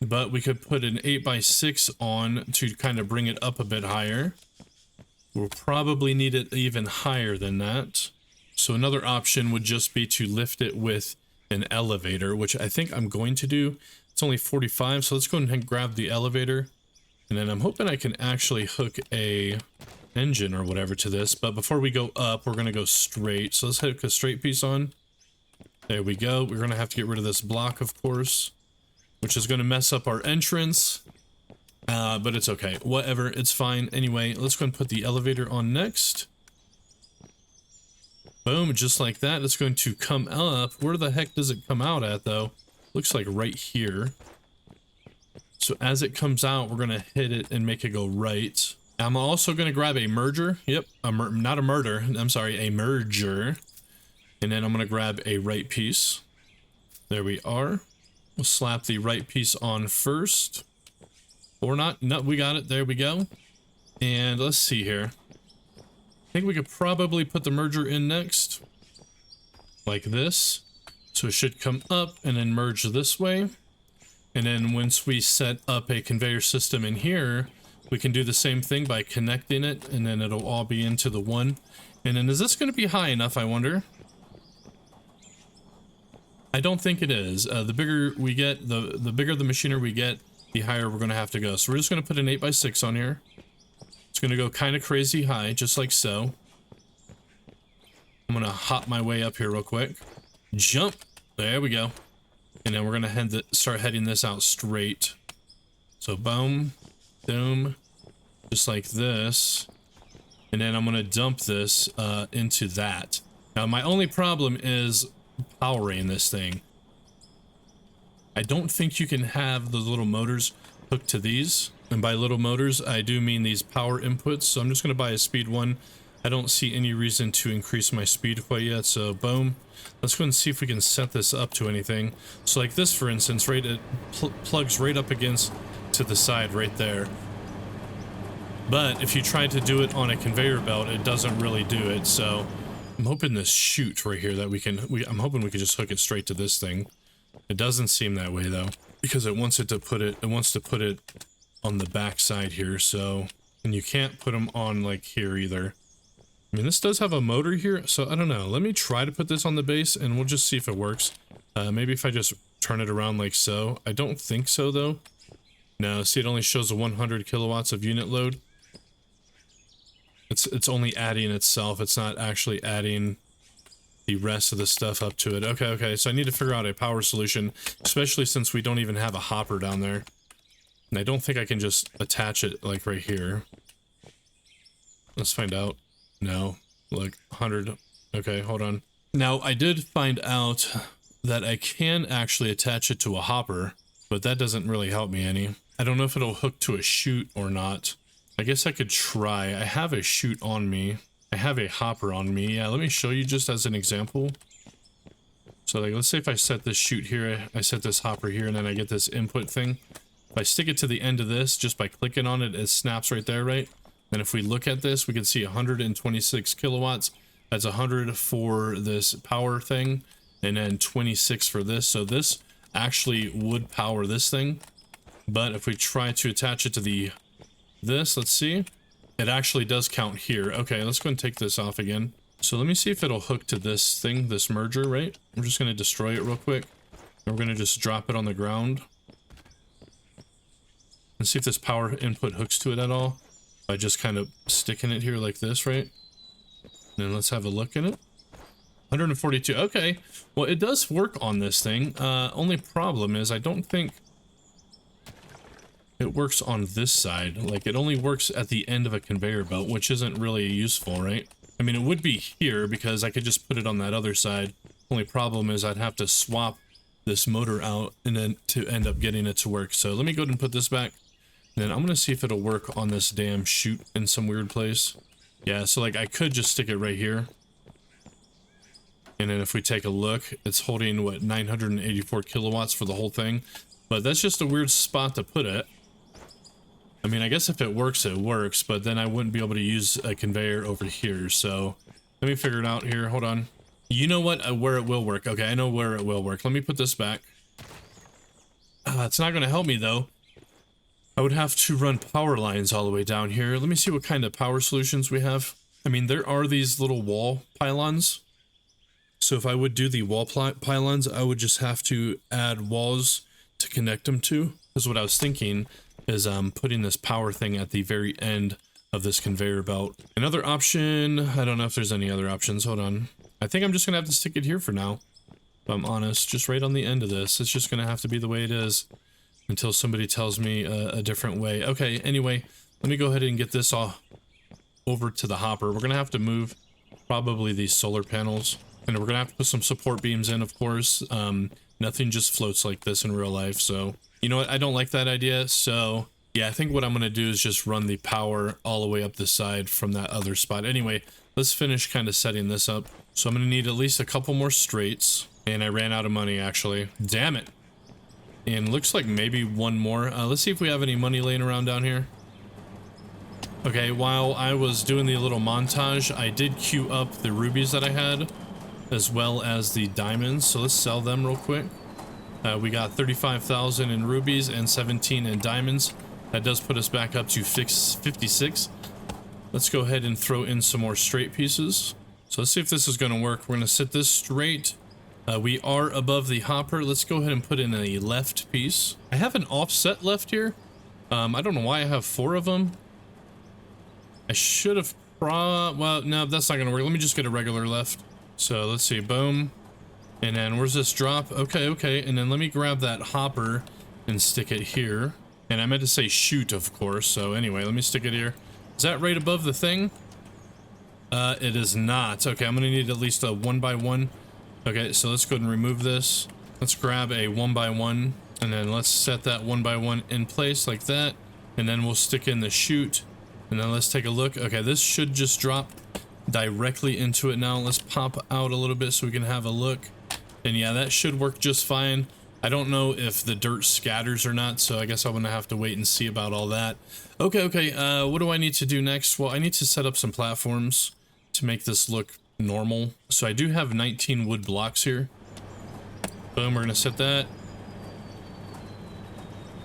but we could put an 8x6 on to kind of bring it up a bit higher. We'll probably need it even higher than that. So another option would just be to lift it with an elevator, which I think I'm going to do. It's only 45, so let's go ahead and grab the elevator. And then I'm hoping I can actually hook a engine or whatever to this. But before we go up, we're going to go straight. So let's hook a straight piece on. There we go. We're going to have to get rid of this block, of course, which is going to mess up our entrance. But it's okay. Whatever. It's fine. Anyway, let's go and put the elevator on next. Boom. Just like that. It's going to come up. Where the heck does it come out at, though? Looks like right here. So as it comes out, we're going to hit it and make it go right. I'm also going to grab a merger. Yep. Not a murder. I'm sorry. A merger. And then I'm going to grab a right piece. There we are. We'll slap the right piece on first. Or not. No, we got it. There we go. And let's see here. I think we could probably put the merger in next. Like this. So it should come up and then merge this way. And then once we set up a conveyor system in here, we can do the same thing by connecting it. And then it'll all be into the one. And then is this going to be high enough, I wonder? I don't think it is. The bigger we get, the bigger the machinery we get, the higher we're going to have to go. So we're just going to put an 8x6 on here. It's going to go kind of crazy high, just like so. I'm going to hop my way up here real quick. Jump. There we go. And then we're going to start heading this out straight. So boom, boom, just like this. And then I'm going to dump this into that. Now my only problem is powering this thing. I don't think you can have the little motors hooked to these, and by little motors I do mean these power inputs. So I'm just going to buy a speed one. I don't see any reason to increase my speed quite yet, so boom. Let's go and see if we can set this up to anything. So like this, for instance, right, it plugs right up against to the side right there. But if you try to do it on a conveyor belt, it doesn't really do it. So I'm hoping this chute right here that I'm hoping we can just hook it straight to this thing. It doesn't seem that way though, because it wants to put it on the back side here. So, and you can't put them on like here either. I mean, this does have a motor here, so I don't know. Let me try to put this on the base and we'll just see if it works. Maybe if I just turn it around like so. I don't think so though. No, see, it only shows a 100 kilowatts of unit load. It's only adding itself. It's not actually adding the rest of the stuff up to it. Okay, so I need to figure out a power solution, especially since we don't even have a hopper down there. And I don't think I can just attach it like right here. Let's find out. No, like 100. Okay, hold on. Now, I did find out that I can actually attach it to a hopper, but that doesn't really help me any. I don't know if it'll hook to a chute or not. I guess I could try. I have a chute on me. I have a hopper on me. Yeah, let me show you just as an example. So like, let's say if I set this chute here, I set this hopper here, and then I get this input thing. If I stick it to the end of this, just by clicking on it, it snaps right there, right? And if we look at this, we can see 126 kilowatts. That's 100 for this power thing, and then 26 for this. So this actually would power this thing. But if we try to attach it to this, let's see. It actually does count here. Okay, let's go and take this off again. So let me see if it'll hook to this thing, this merger, right? I'm just going to destroy it real quick. And we're going to just drop it on the ground. Let's see if this power input hooks to it at all. By just kind of sticking it here like this, right? And then let's have a look at it. 142. Okay. Well, it does work on this thing. Only problem is I don't think it works on this side. Like, it only works at the end of a conveyor belt, which isn't really useful, right? I mean, it would be here because I could just put it on that other side. Only problem is I'd have to swap this motor out and then to end up getting it to work. So let me go ahead and put this back. And then I'm going to see if it'll work on this damn chute in some weird place. Yeah, so like I could just stick it right here. And then if we take a look, it's holding, what, 984 kilowatts for the whole thing. But that's just a weird spot to put it. I mean, I guess if it works, it works. But then I wouldn't be able to use a conveyor over here. So let me figure it out here. Hold on. You know what? Where it will work. Okay, I know where it will work. Let me put this back. It's not going to help me, though. I would have to run power lines all the way down here. Let me see what kind of power solutions we have. I mean, there are these little wall pylons. So if I would do the wall pylons, I would just have to add walls to connect them to. Because what I was thinking is putting this power thing at the very end of this conveyor belt. Another option, I don't know if there's any other options. Hold on. I think I'm just going to have to stick it here for now. If I'm honest, just right on the end of this. It's just going to have to be the way it is until somebody tells me a different way. Okay, anyway, let me go ahead and get this all over to the hopper. We're going to have to move probably these solar panels. And we're going to have to put some support beams in, of course. Nothing just floats like this in real life. So, you know what? I don't like that idea. So, yeah, I think what I'm going to do is just run the power all the way up the side from that other spot. Anyway, let's finish kind of setting this up. So I'm going to need at least a couple more straights. And I ran out of money, actually. Damn it. And looks like maybe one more. Let's see if we have any money laying around down here. Okay, while I was doing the little montage, I did queue up the rubies that I had, as well as the diamonds. So let's sell them real quick. We got 35,000 in rubies and 17 in diamonds. That does put us back up to 56. Let's go ahead and throw in some more straight pieces. So let's see if this is going to work. We're going to sit this straight. We are above the hopper. Let's go ahead and put in a left piece. I have an offset left here. I don't know why I have 4 of them. I should have well, no, that's not going to work. Let me just get a regular left. So let's see, boom. And then where's this drop? Okay. And then let me grab that hopper and stick it here. And I meant to say shoot, of course. So anyway, let me stick it here. Is that right above the thing? It is not. Okay, I'm gonna need at least a 1x1. Okay, so let's go ahead and remove this. Let's grab a 1x1 and then let's set that 1x1 in place like that. And then we'll stick in the chute. And then let's take a look. Okay, this should just drop directly into it now. Let's pop out a little bit so we can have a look. And yeah, that should work just fine. I don't know if the dirt scatters or not, so I guess I'm gonna have to wait and see about all that. Okay, what do I need to do next? Well, I need to set up some platforms to make this look normal. So I do have 19 wood blocks here. Boom, we're gonna set that.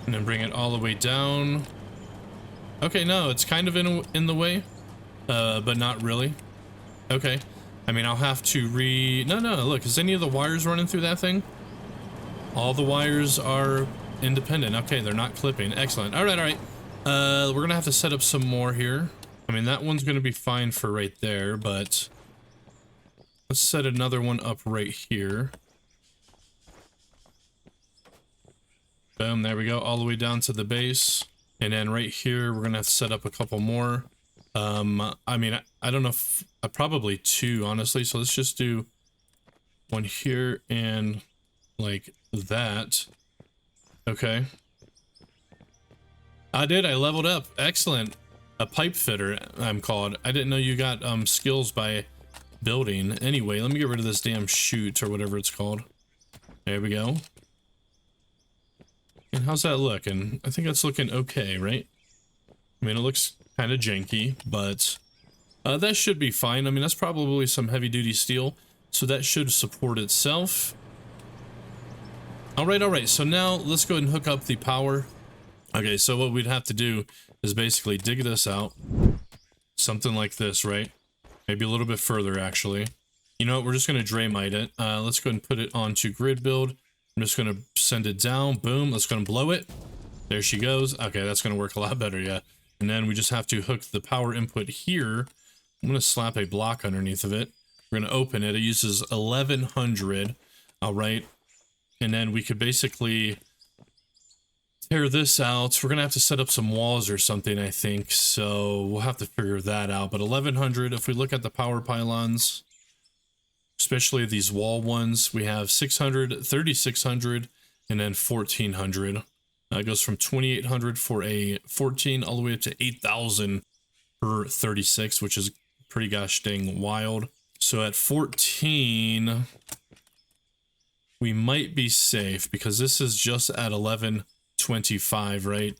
And then bring it all the way down. Okay, no, it's kind of in the way, but not really. Okay, I mean, I'll have to no, look, is any of the wires running through that thing? All the wires are independent. Okay, they're not clipping. Excellent. All right. We're gonna have to set up some more here. I mean, that one's gonna be fine for right there, but let's set another one up right here. Boom, there we go, all the way down to the base. And then right here, we're gonna have to set up a couple more. I mean, I don't know if, probably 2, honestly. So let's just do one here and like that. Okay. I leveled up. Excellent. A pipe fitter, I'm called. I didn't know you got skills by building. Anyway, let me get rid of this damn chute or whatever it's called. There we go. And how's that looking? I think that's looking okay, right? I mean, it looks kind of janky, but that should be fine. I mean, that's probably some heavy-duty steel, so that should support itself. All right. So now let's go ahead and hook up the power. Okay, so what we'd have to do is basically dig this out. Something like this, right? Maybe a little bit further, actually. You know what? We're just going to Draymite it. Let's go ahead and put it onto grid build. I'm just going to send it down. Boom. Let's go and blow it. There she goes. Okay, that's going to work a lot better, yeah. And then we just have to hook the power input here. I'm going to slap a block underneath of it. We're going to open it. It uses 1100. All right. And then we could basically tear this out. We're going to have to set up some walls or something, I think. So we'll have to figure that out. But 1100, if we look at the power pylons, especially these wall ones, we have 600, 3600, and then 1400. It goes from 2800 for a 14 all the way up to 8000 per 36, which is pretty gosh dang wild. So at 14, we might be safe because this is just at 1125, right?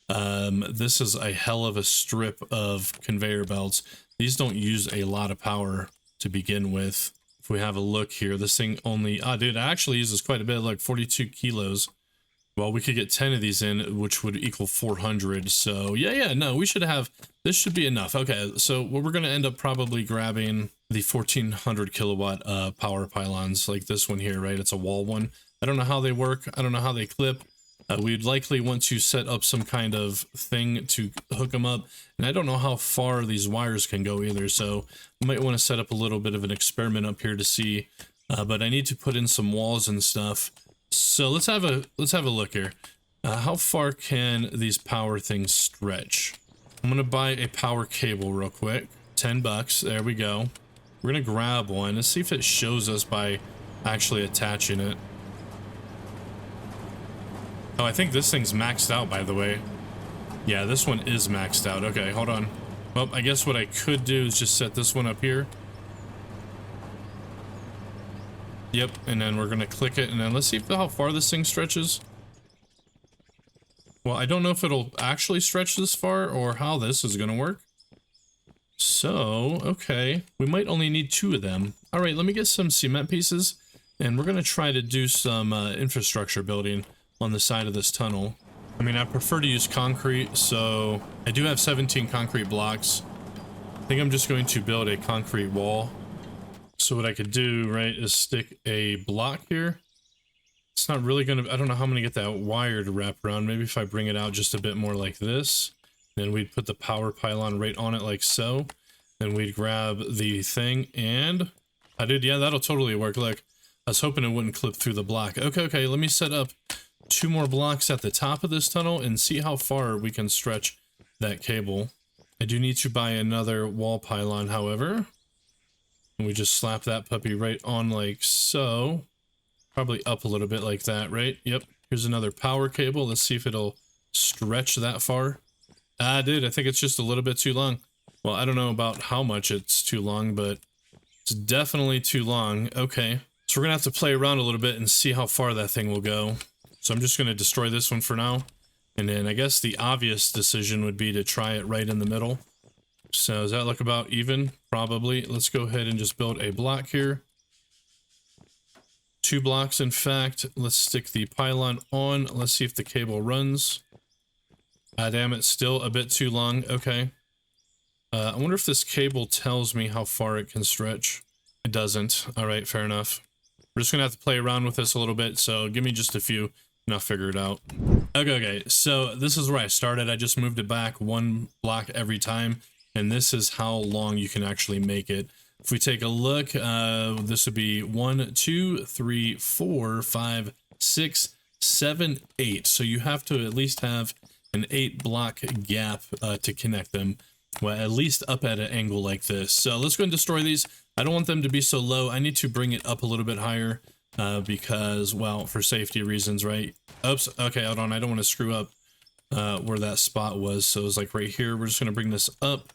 This is a hell of a strip of conveyor belts. These don't use a lot of power to begin with. If we have a look here, this thing only, dude, it actually uses quite a bit, like 42 kilos. Well, we could get 10 of these in, which would equal 400. So yeah, no, we should have, this should be enough. Okay, so we're going to end up probably grabbing the 1400 kilowatt power pylons, like this one here, right? It's a wall one. I don't know how they work. I don't know how they clip. We'd likely want to set up some kind of thing to hook them up. And I don't know how far these wires can go either. So I might want to set up a little bit of an experiment up here to see. But I need to put in some walls and stuff. So let's have a look here. How far can these power things stretch? I'm gonna buy a power cable real quick. $10. There we go. We're gonna grab one. Let's see if it shows us by actually attaching it. Oh, I think this thing's maxed out, by the way. Yeah, this one is maxed out. Okay, hold on. Well, I guess what I could do is just set this one up here. Yep, and then we're gonna click it, and then let's see how far this thing stretches. Well, I don't know if it'll actually stretch this far or how this is gonna work. So, okay, we might only need 2 of them. All right, let me get some cement pieces, and we're gonna try to do some infrastructure building on the side of this tunnel. I mean, I prefer to use concrete, so I do have 17 concrete blocks. I think I'm just going to build a concrete wall. So what I could do, right, is stick a block here. It's not really gonna, I don't know how I'm gonna get that wire to wrap around. Maybe if I bring it out just a bit more like this, then we'd put the power pylon right on it like so. Then we'd grab the thing, and I did, yeah, that'll totally work. Look, I was hoping it wouldn't clip through the block. Okay, let me set up 2 more blocks at the top of this tunnel and see how far we can stretch that cable. I do need to buy another wall pylon, however. And we just slap that puppy right on like so. Probably up a little bit like that, right? Yep. Here's another power cable. Let's see if it'll stretch that far. Dude, I think it's just a little bit too long. Well, I don't know about how much it's too long, but it's definitely too long. Okay. So we're gonna have to play around a little bit and see how far that thing will go. So I'm just gonna destroy this one for now. And then I guess the obvious decision would be to try it right in the middle. So does that look about even? Probably. Let's go ahead and just build a block here. 2 blocks, in fact. Let's stick the pylon on. Let's see if the cable runs. Damn it, still a bit too long. Okay. I wonder if this cable tells me how far it can stretch. It doesn't. All right, fair enough. We're just gonna have to play around with this a little bit, so give me just a few and I'll figure it out. Okay, so this is where I started. I just moved it back 1 block every time, and this is how long you can actually make it. If we take a look, this would be 1, 2, 3, 4, 5, 6, 7, 8. So you have to at least have an 8 block gap to connect them. Well, at least up at an angle like this. So let's go and destroy these. I don't want them to be so low. I need to bring it up a little bit higher because, well, for safety reasons, right? Oops. Okay, hold on. I don't want to screw up where that spot was. So it's like right here. We're just going to bring this up.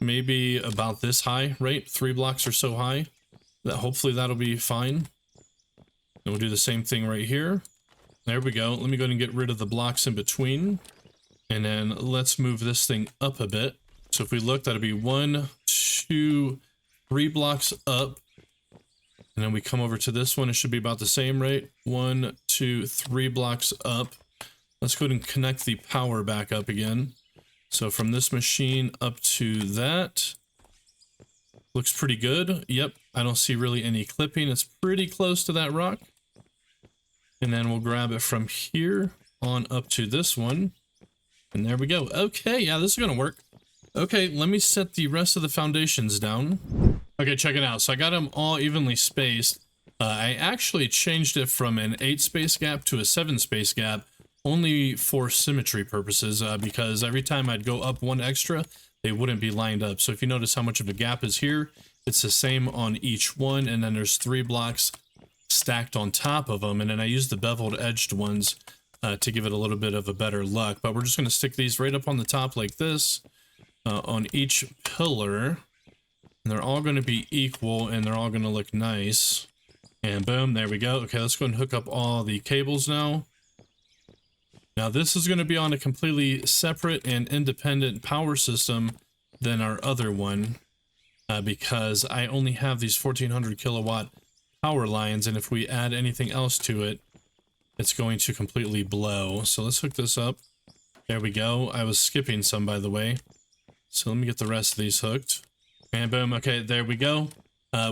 Maybe about this high, right? 3 blocks or so high. Hopefully that'll be fine. And we'll do the same thing right here. There we go. Let me go ahead and get rid of the blocks in between. And then let's move this thing up a bit. So if we look, that'll be 1, 2, 3 blocks up. And then we come over to this one. It should be about the same, right? 1, 2, 3 blocks up. Let's go ahead and connect the power back up again. So from this machine up to that. Looks pretty good. Yep, I don't see really any clipping. It's pretty close to that rock. And then we'll grab it from here. on up to this one. And there we go. Okay, yeah, this is gonna work. Okay, let me set the rest of the foundations down. Okay, check it out. So I got them all evenly spaced. I actually changed it from an 8 space gap to a 7 space gap only for symmetry purposes, because every time I'd go up one extra, they wouldn't be lined up. So if you notice how much of a gap is here, it's the same on each one, and then there's 3 blocks stacked on top of them, and then I use the beveled edged ones to give it a little bit of a better look. But we're just going to stick these right up on the top like this, on each pillar, and they're all going to be equal, and they're all going to look nice. And boom, there we go. Okay, let's go and hook up all the cables now. Now this is going to be on a completely separate and independent power system than our other one, because I only have these 1400 kilowatt power lines, and if we add anything else to it, it's going to completely blow. So let's hook this up. There we go. I was skipping some, by the way. So let me get the rest of these hooked. And boom, okay, there we go.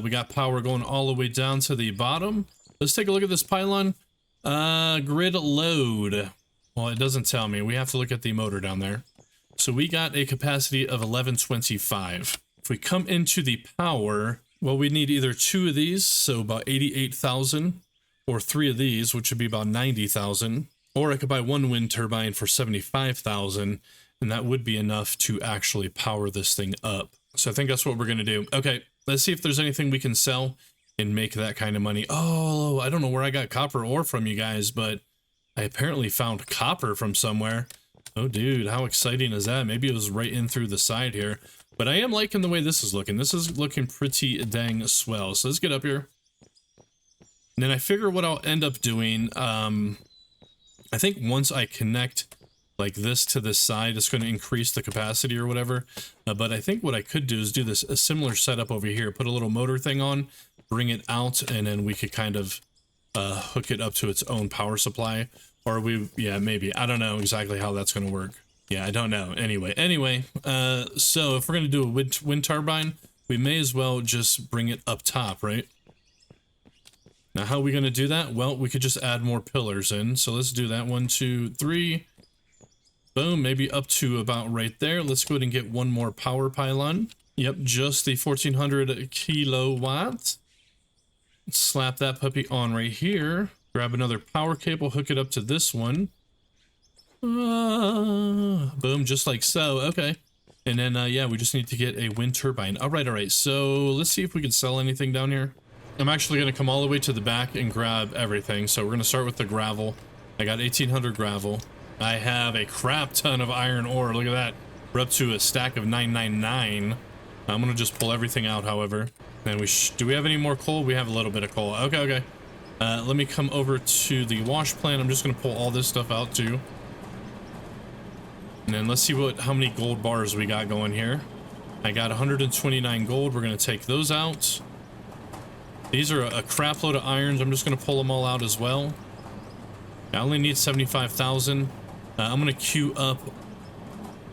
We got power going all the way down to the bottom. Let's take a look at this pylon. Grid load. Well, it doesn't tell me. We have to look at the motor down there. So we got a capacity of 1125. If we come into the power, well, we need either 2 of these, so about 88,000, or 3 of these, which would be about 90,000, or I could buy 1 wind turbine for 75,000, and that would be enough to actually power this thing up. So I think that's what we're going to do. Okay, let's see if there's anything we can sell and make that kind of money. Oh, I don't know where I got copper ore from, you guys, but I apparently found copper from somewhere. Oh, dude, how exciting is that? Maybe it was right in through the side here. But I am liking the way this is looking. This is looking pretty dang swell. So let's get up here. And then I figure what I'll end up doing, I think once I connect like this to this side, it's going to increase the capacity or whatever. But I think what I could do is do this a similar setup over here. Put a little motor thing on, bring it out, and then we could kind of hook it up to its own power supply. Or yeah, maybe. I don't know exactly how that's going to work. Yeah, I don't know. Anyway, so if we're going to do a wind turbine, we may as well just bring it up top, right? Now, how are we going to do that? Well, we could just add more pillars in. So let's do that. 1, 2, 3. Boom, maybe up to about right there. Let's go ahead and get one more power pylon. Yep, just the 1400 kilowatts. Slap that puppy on right here. Grab another power cable, hook it up to this one. Boom, just like so. Okay. And then, yeah, we just need to get a wind turbine. All right. So let's see if we can sell anything down here. I'm actually going to come all the way to the back and grab everything. So we're going to start with the gravel. I got 1800 gravel. I have a crap ton of iron ore. Look at that. We're up to a stack of 999. I'm going to just pull everything out, however. Then do we have any more coal? We have a little bit of coal. Okay. Let me come over to the wash plant. I'm just going to pull all this stuff out too. And then let's see how many gold bars we got going here. I got 129 gold. We're going to take those out. These are a crap load of irons. I'm just going to pull them all out as well. I only need 75,000. I'm going to queue up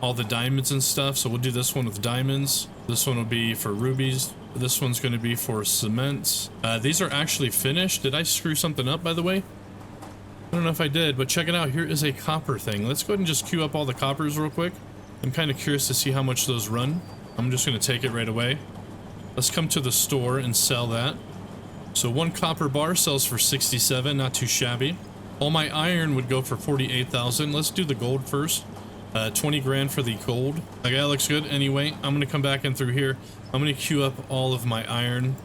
all the diamonds and stuff. So we'll do this one with diamonds. This one will be for rubies. This one's going to be for cement. These are actually finished. Did I screw something up, by the way? I don't know if I did, but check it out. Here is a copper thing. Let's go ahead and just queue up all the coppers real quick. I'm kind of curious to see how much those run. I'm just going to take it right away. Let's come to the store and sell that. So 1 copper bar sells for 67, not too shabby. All my iron would go for 48,000. Let's do the gold first. 20 grand for the gold. Okay, that looks good. Anyway, I'm going to come back in through here. I'm going to queue up all of my iron.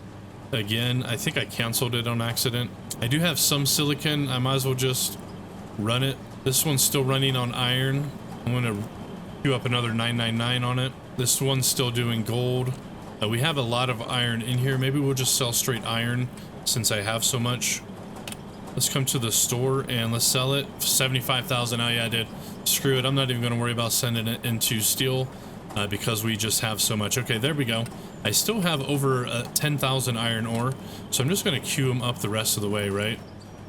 Again, I think I canceled it on accident. I do have some silicon. I might as well just run it. This one's still running on iron. I'm going to queue up another 999 on it. This one's still doing gold. We have a lot of iron in here. Maybe we'll just sell straight iron since I have so much. Let's come to the store and let's sell it. 75,000. Oh yeah, I did. Screw it. I'm not even going to worry about sending it into steel because we just have so much. Okay, there we go. I still have over 10,000 iron ore, so I'm just going to queue them up the rest of the way, right?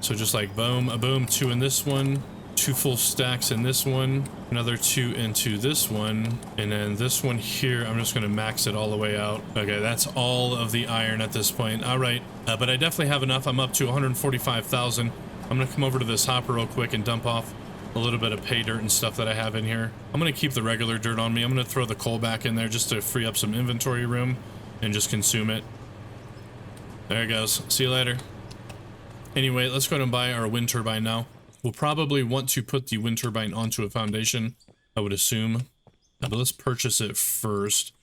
So just like boom, a boom, 2 in this one, 2 full stacks in this one, another 2 into this one, and then this one here, I'm just going to max it all the way out. Okay, that's all of the iron at this point. All right, but I definitely have enough. I'm up to 145,000. I'm going to come over to this hopper real quick and dump off a little bit of pay dirt and stuff that I have in here. I'm gonna keep the regular dirt on me. I'm gonna throw the coal back in there just to free up some inventory room and just consume it. There it goes. See you later. Anyway, let's go ahead and buy our wind turbine now. We'll probably want to put the wind turbine onto a foundation, I would assume. But let's purchase it first.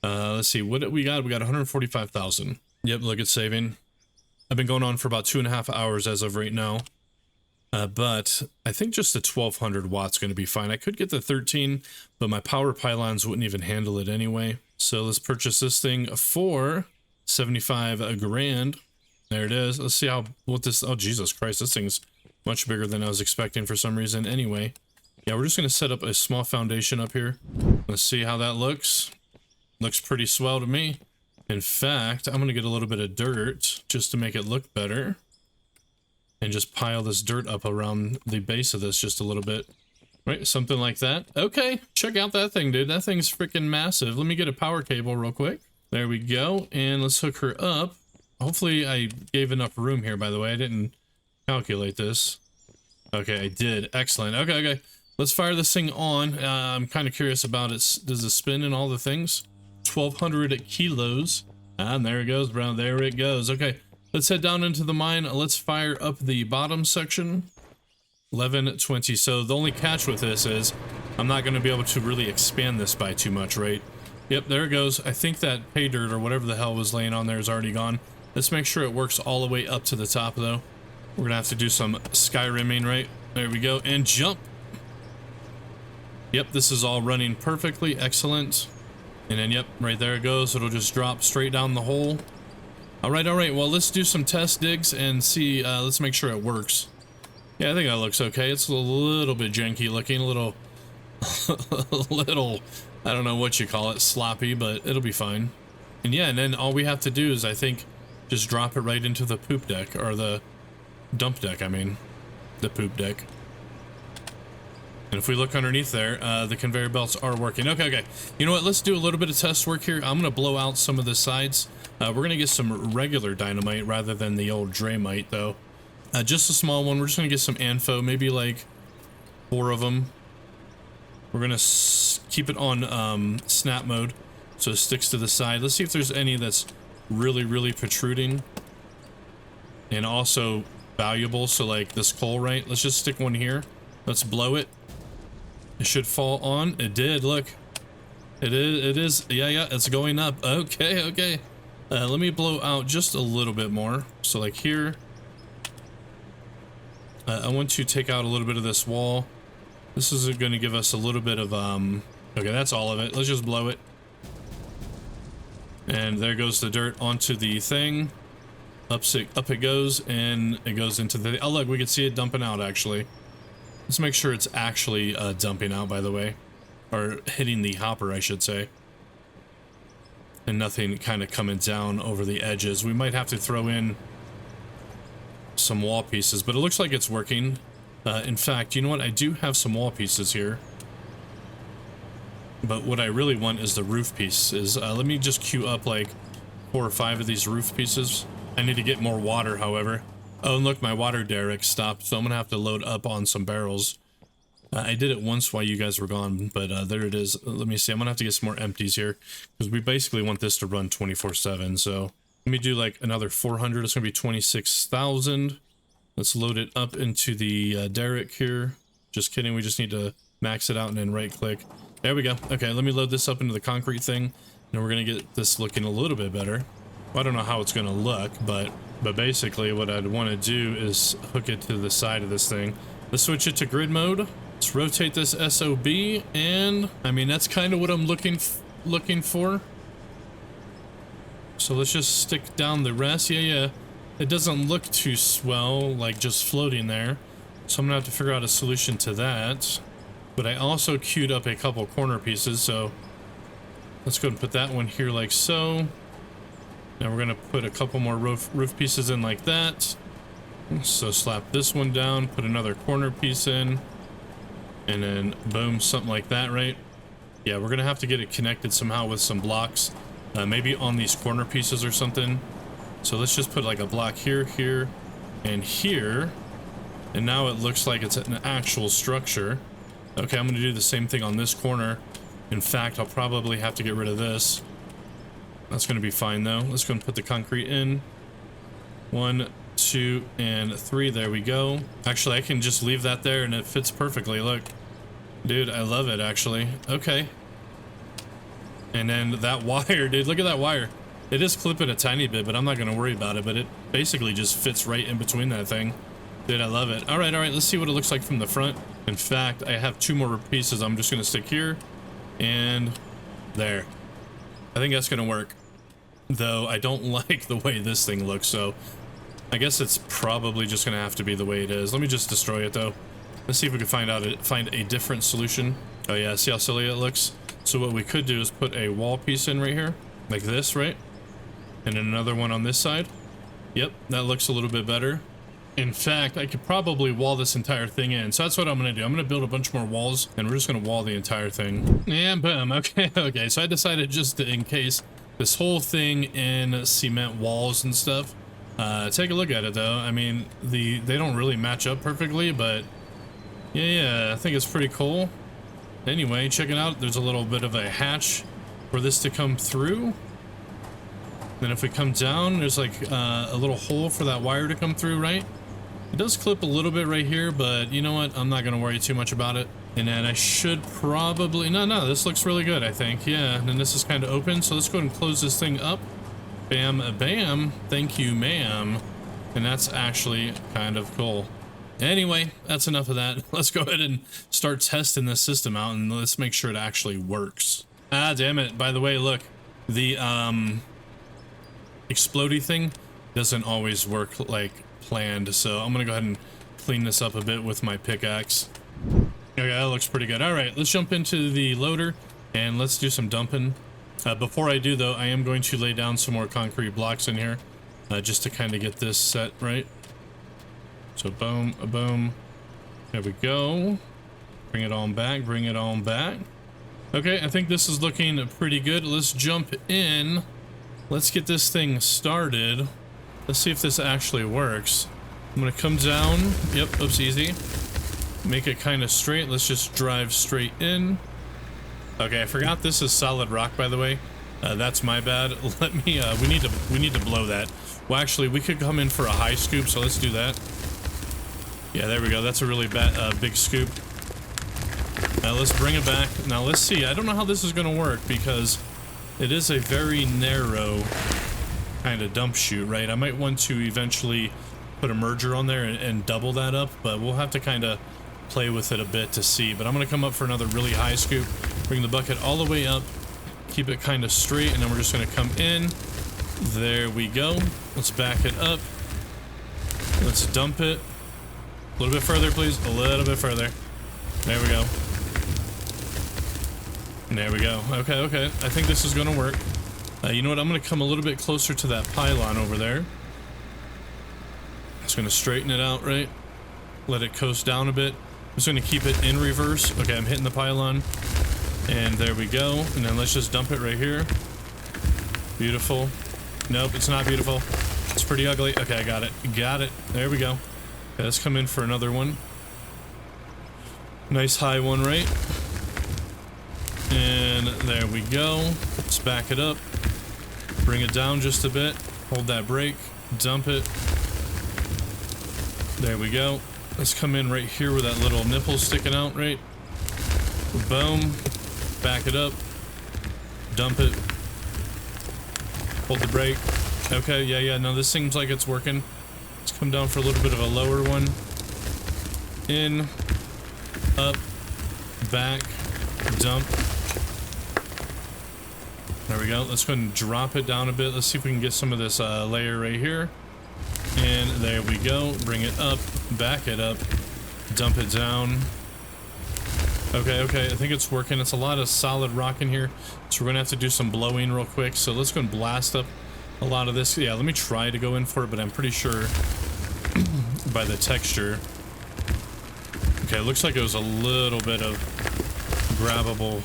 Let's see, what we got? We got 145,000. Yep, look at saving. I've been going on for about 2.5 hours as of right now. But I think just the 1200 watts going to be fine. I could get the 13, but my power pylons wouldn't even handle it anyway. So let's purchase this thing for 75 grand. There it is. Let's see what this, oh Jesus Christ, this thing's much bigger than I was expecting for some reason. Anyway, yeah, we're just going to set up a small foundation up here. Let's see how that looks. Looks pretty swell to me. In fact, I'm going to get a little bit of dirt just to make it look better. And just pile this dirt up around the base of this just a little bit. Right, something like that. Okay, check out that thing, dude. That thing's freaking massive. Let me get a power cable real quick. There we go. And let's hook her up. Hopefully I gave enough room here, by the way. I didn't calculate this. Okay, I did. Excellent. Okay. Let's fire this thing on. I'm kind of curious about it. Does it spin and all the things? 1,200 kilos. And there it goes, bro. There it goes. Okay. Let's head down into the mine. Let's fire up the bottom section. 1120. So the only catch with this is I'm not going to be able to really expand this by too much, right? Yep, there it goes. I think that pay dirt or whatever the hell was laying on there is already gone. Let's make sure it works all the way up to the top, though. We're going to have to do some Skyrimming, right? There we go. And jump. Yep, this is all running perfectly. Excellent. And then, yep, right there it goes. It'll just drop straight down the hole. All right. Well, let's do some test digs and see. Let's make sure it works. Yeah, I think that looks okay. It's a little bit janky looking, a little, I don't know what you call it, sloppy, but it'll be fine. And yeah, and then all we have to do is, I think, just drop it right into the poop deck, or the dump deck, I mean, the poop deck. And if we look underneath there, the conveyor belts are working. Okay. You know what? Let's do a little bit of test work here. I'm going to blow out some of the sides. We're going to get some regular dynamite rather than the old Dramite, though. Just a small one. We're just going to get some Anfo, maybe like 4 of them. We're going to keep it on snap mode so it sticks to the side. Let's see if there's any that's really protruding. And also valuable, so like this coal, right? Let's just stick one here. Let's blow it. It should fall on. It did, look. It is. Yeah, it's going up. Okay. Let me blow out just a little bit more. So like here. I want to take out a little bit of this wall. This is going to give us a little bit of, okay, that's all of it. Let's just blow it. And there goes the dirt onto the thing. Up it goes, and it goes into the, oh look, we can see it dumping out actually. Let's make sure it's actually dumping out, by the way. Or hitting the hopper, I should say. And nothing kind of coming down over the edges. We might have to throw in some wall pieces, but it looks like it's working. In fact, you know what? I do have some wall pieces here. But what I really want is the roof pieces. Let me just queue up like 4 or 5 of these roof pieces. I need to get more water, however. Oh, and look, my water derrick stopped, so I'm gonna have to load up on some barrels. I did it once while you guys were gone, but there it is. Let me see. I'm gonna have to get some more empties here because we basically want this to run 24/7. So let me do like another 400. It's gonna be 26,000. Let's load it up into the derrick here. Just kidding. We just need to max it out and then right click. There we go. Okay, let me load this up into the concrete thing, and we're gonna get this looking a little bit better. Well, I don't know how it's gonna look, but basically what I'd want to do is hook it to the side of this thing. Let's switch it to grid mode. Let's rotate this SOB, and I mean that's kind of what I'm looking for. So let's just stick down the rest. Yeah. It doesn't look too swell, like just floating there. So I'm gonna have to figure out a solution to that. But I also queued up a couple corner pieces, so let's go and put that one here like so. Now we're gonna put a couple more roof pieces in like that. So slap this one down, put another corner piece in, and then boom, something like that, right? Yeah, we're gonna have to get it connected somehow with some blocks, maybe on these corner pieces or something. So let's just put like a block here, and here. And now it looks like it's an actual structure. Okay, I'm gonna do the same thing on this corner. In fact, I'll probably have to get rid of this. That's gonna be fine though. Let's go and put the concrete in. 1, 2, and 3. There we go. Actually, I can just leave that there and it fits perfectly. Look. Dude, I love it actually. Okay. And then that wire, dude, look at that wire. It is clipping a tiny bit, but I'm not gonna worry about it, but it basically just fits right in between that thing. Dude, I love it. All right, let's see what it looks like from the front. In fact, I have 2 more pieces. I'm just gonna stick here and there. I think that's gonna work. Though I don't like the way this thing looks, so I guess it's probably just gonna have to be the way it is. Let me just destroy it though. Let's see if we can find a different solution. Oh yeah, see how silly it looks? So what we could do is put a wall piece in right here, like this, right? And then another one on this side. Yep, that looks a little bit better. In fact, I could probably wall this entire thing in. So that's what I'm gonna do. I'm gonna build a bunch more walls, and we're just gonna wall the entire thing. And boom, okay, okay. So I decided just to encase this whole thing in cement walls and stuff. Take a look at it though. I mean, they don't really match up perfectly, but yeah, I think it's pretty cool. Anyway, check it out. There's a little bit of a hatch for this to come through. Then if we come down, there's like a little hole for that wire to come through, right? It does clip a little bit right here, but you know what? I'm not going to worry too much about it. And then I should probably... No, this looks really good, I think. Yeah, and then this is kind of open, so let's go ahead and close this thing up. Bam, bam. Thank you, ma'am. And that's actually kind of cool. Anyway, that's enough of that. Let's go ahead and start testing this system out, and let's make sure it actually works. Ah, damn it. By the way, look. The, explodey thing doesn't always work like planned, so I'm gonna go ahead and clean this up a bit with my pickaxe. Okay, that looks pretty good. All right, let's jump into the loader, and let's do some dumping. Before I do, though, I am going to lay down some more concrete blocks in here, just to kind of get this set right. So boom, boom. There we go. Bring it on back, bring it on back. Okay, I think this is looking pretty good. Let's jump in. Let's get this thing started. Let's see if this actually works. I'm gonna come down. Yep, oops, easy. Make it kind of straight. Let's just drive straight in. Okay, I forgot this is solid rock, by the way. That's my bad. Let me, we need to blow that. Well, actually, we could come in for a high scoop, so let's do that. Yeah, there we go. That's a really big scoop. Now let's bring it back. Now let's see. I don't know how this is going to work because it is a very narrow kind of dump chute, right? I might want to eventually put a merger on there and double that up, but we'll have to kind of play with it a bit to see. But I'm going to come up for another really high scoop, bring the bucket all the way up, keep it kind of straight, and then we're just going to come in. There we go. Let's back it up. Let's dump it. A little bit further, please. A little bit further. There we go. There we go. Okay, okay. I think this is going to work. You know what? I'm going to come a little bit closer to that pylon over there. Just going to straighten it out, right? Let it coast down a bit. I'm just going to keep it in reverse. Okay, I'm hitting the pylon. And there we go. And then let's just dump it right here. Beautiful. Nope, it's not beautiful. It's pretty ugly. Okay, I got it. Got it. There we go. Okay, let's come in for another one. Nice high one, right? And there we go. Let's back it up. Bring it down just a bit. Hold that brake. Dump it. There we go. Let's come in right here where that little nipple's sticking out, right? Boom. Back it up. Dump it. Hold the brake. Okay, yeah, no, this seems like it's working. Let's come down for a little bit of a lower one. In. Up. Back. Dump. There we go. Let's go ahead and drop it down a bit. Let's see if we can get some of this layer right here. And there we go. Bring it up. Back it up. Dump it down. Okay, okay. I think it's working. It's a lot of solid rock in here. So we're going to have to do some blowing real quick. So let's go and blast up a lot of this. Yeah, let me try to go in for it, but I'm pretty sure by the texture. Okay, it looks like it was a little bit of grabbable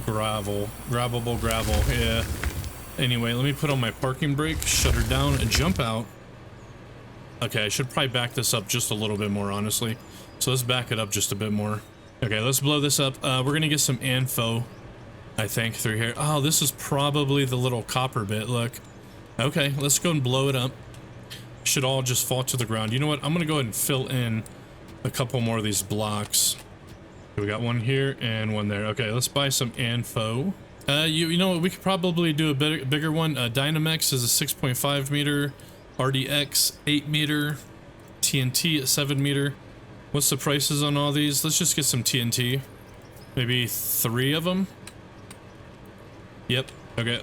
gravel. Yeah. Anyway, let me put on my parking brake, shut her down, and jump out. Okay, I should probably back this up just a little bit more, honestly. So let's back it up just a bit more. Okay, let's blow this up. We're gonna get some info, I think, through here. Oh, this is probably the little copper bit, look. Okay, let's go and blow it up. Should all just fall to the ground. You know what? I'm gonna go ahead and fill in a couple more of these blocks. Okay, we got one here and one there. Okay, let's buy some info. You know what? We could probably do a bigger one. Dynamex is a 6.5 meter. RDX 8 meter. TNT at 7 meter. What's the prices on all these? Let's just get some TNT. Maybe 3 of them. Yep. Okay.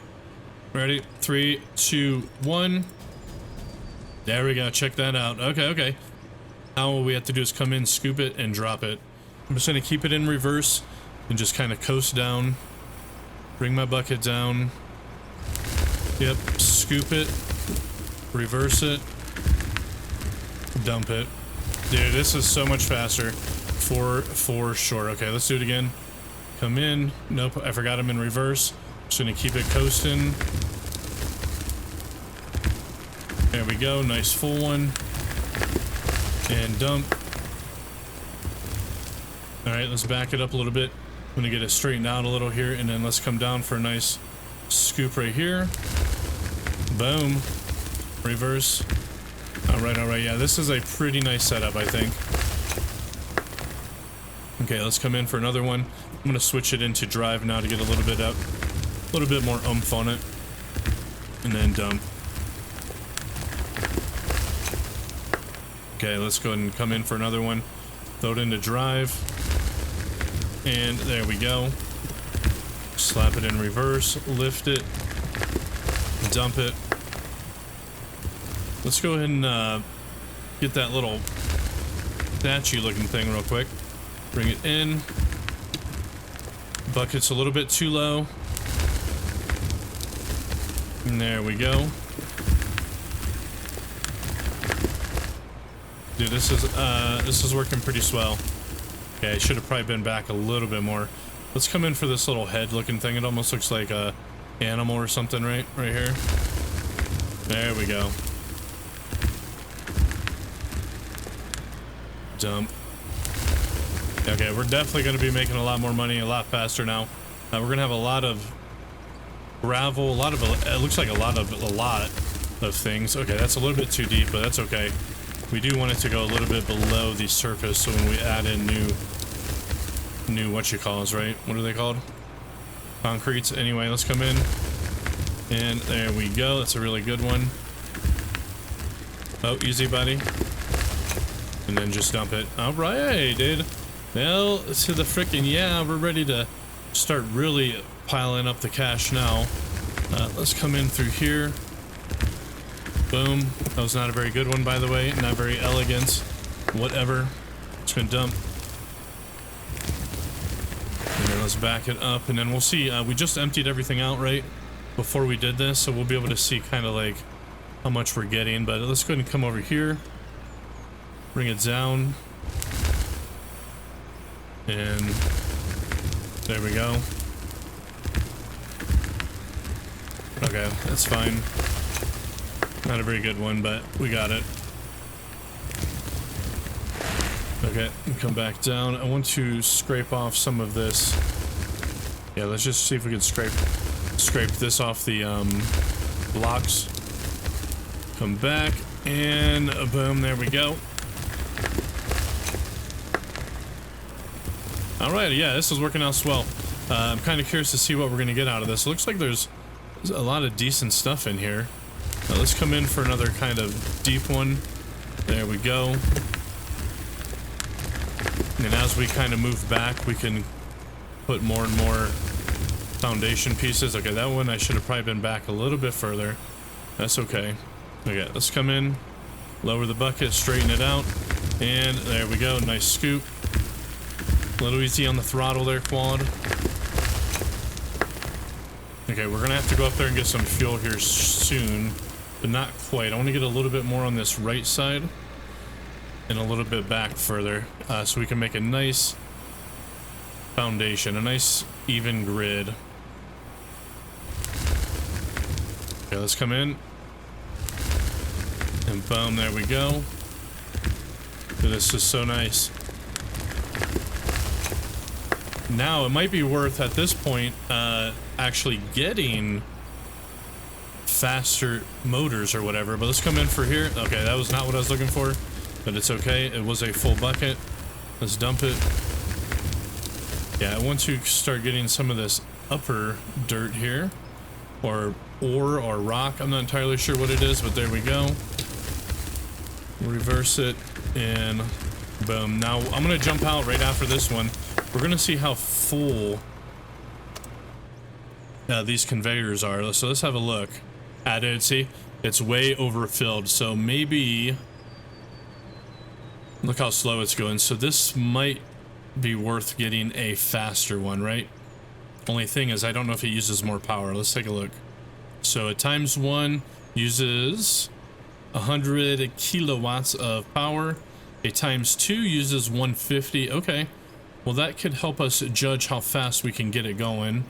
Ready? 3, 2, 1. There we go. Check that out. Okay, okay. Now all we have to do is come in, scoop it, and drop it. I'm just going to keep it in reverse and just kind of coast down. Bring my bucket down. Yep. Scoop it. Reverse it. Dump it. Dude, this is so much faster. For sure. Okay, let's do it again. Come in. Nope, I forgot I'm in reverse. Just gonna keep it coasting. There we go. Nice full one. And dump. Alright, let's back it up a little bit. I'm gonna get it straightened out a little here, and then let's come down for a nice scoop right here. Boom. Reverse. Alright, alright. Yeah, this is a pretty nice setup, I think. Okay, let's come in for another one. I'm gonna switch it into drive now to get a little bit up. A little bit more oomph on it. And then dump. Okay, let's go ahead and come in for another one. Throw it into drive. And there we go. Slap it in reverse. Lift it. Dump it. Let's go ahead and get that little statue looking thing real quick. Bring it in. Bucket's a little bit too low. And there we go. Dude, this is working pretty swell. Okay, I should have probably been back a little bit more. Let's come in for this little head looking thing. It almost looks like a animal or something right here. There we go. Dump. Okay, we're definitely going to be making a lot more money a lot faster now. We're going to have a lot of gravel, it looks like a lot of things. Okay, that's a little bit too deep, but that's okay. We do want it to go a little bit below the surface, so when we add in new what-you-calls, right? What are they called? Concretes. Anyway, let's come in. And there we go. That's a really good one. Oh, easy, buddy. And then just dump it. Alright, dude. Well, to the frickin' yeah, we're ready to start really piling up the cash now. Let's come in through here. Boom. That was not a very good one, by the way. Not very elegant. Whatever. Just gonna dump. And then let's back it up, and then we'll see. We just emptied everything out, right? Before we did this, so we'll be able to see kind of like how much we're getting. But let's go ahead and come over here. Bring it down. And there we go. Okay, that's fine. Not a very good one, but we got it. Okay, come back down. I want to scrape off some of this. Yeah, let's just see if we can scrape this off the blocks. Come back, and boom, there we go. Alright, yeah, this is working out swell. I'm kind of curious to see what we're going to get out of this. It looks like there's a lot of decent stuff in here. Now let's come in for another kind of deep one. There we go. And as we kind of move back, we can put more and more foundation pieces. Okay, that one I should have probably been back a little bit further. That's okay. Okay, let's come in, lower the bucket, straighten it out, and there we go. Nice scoop. A little easy on the throttle there, Quad. Okay, we're gonna have to go up there and get some fuel here soon, but not quite. I want to get a little bit more on this right side and a little bit back further, so we can make a nice foundation, a nice even grid. Okay, let's come in. And boom, there we go. This is so nice. Now, it might be worth, at this point, actually getting faster motors or whatever. But let's come in for here. Okay, that was not what I was looking for, but it's okay. It was a full bucket. Let's dump it. Yeah, once you start getting some of this upper dirt here, or ore or rock, I'm not entirely sure what it is, but there we go. Reverse it, and boom. Now, I'm going to jump out right after this one. We're going to see how full these conveyors are. So let's have a look at it. See, it's way overfilled. So maybe, look how slow it's going. So this might be worth getting a faster one, right? Only thing is, I don't know if it uses more power. Let's take a look. So at ×1 uses 100 kilowatts of power. A ×2 uses 150. Okay. Well, that could help us judge how fast we can get it going.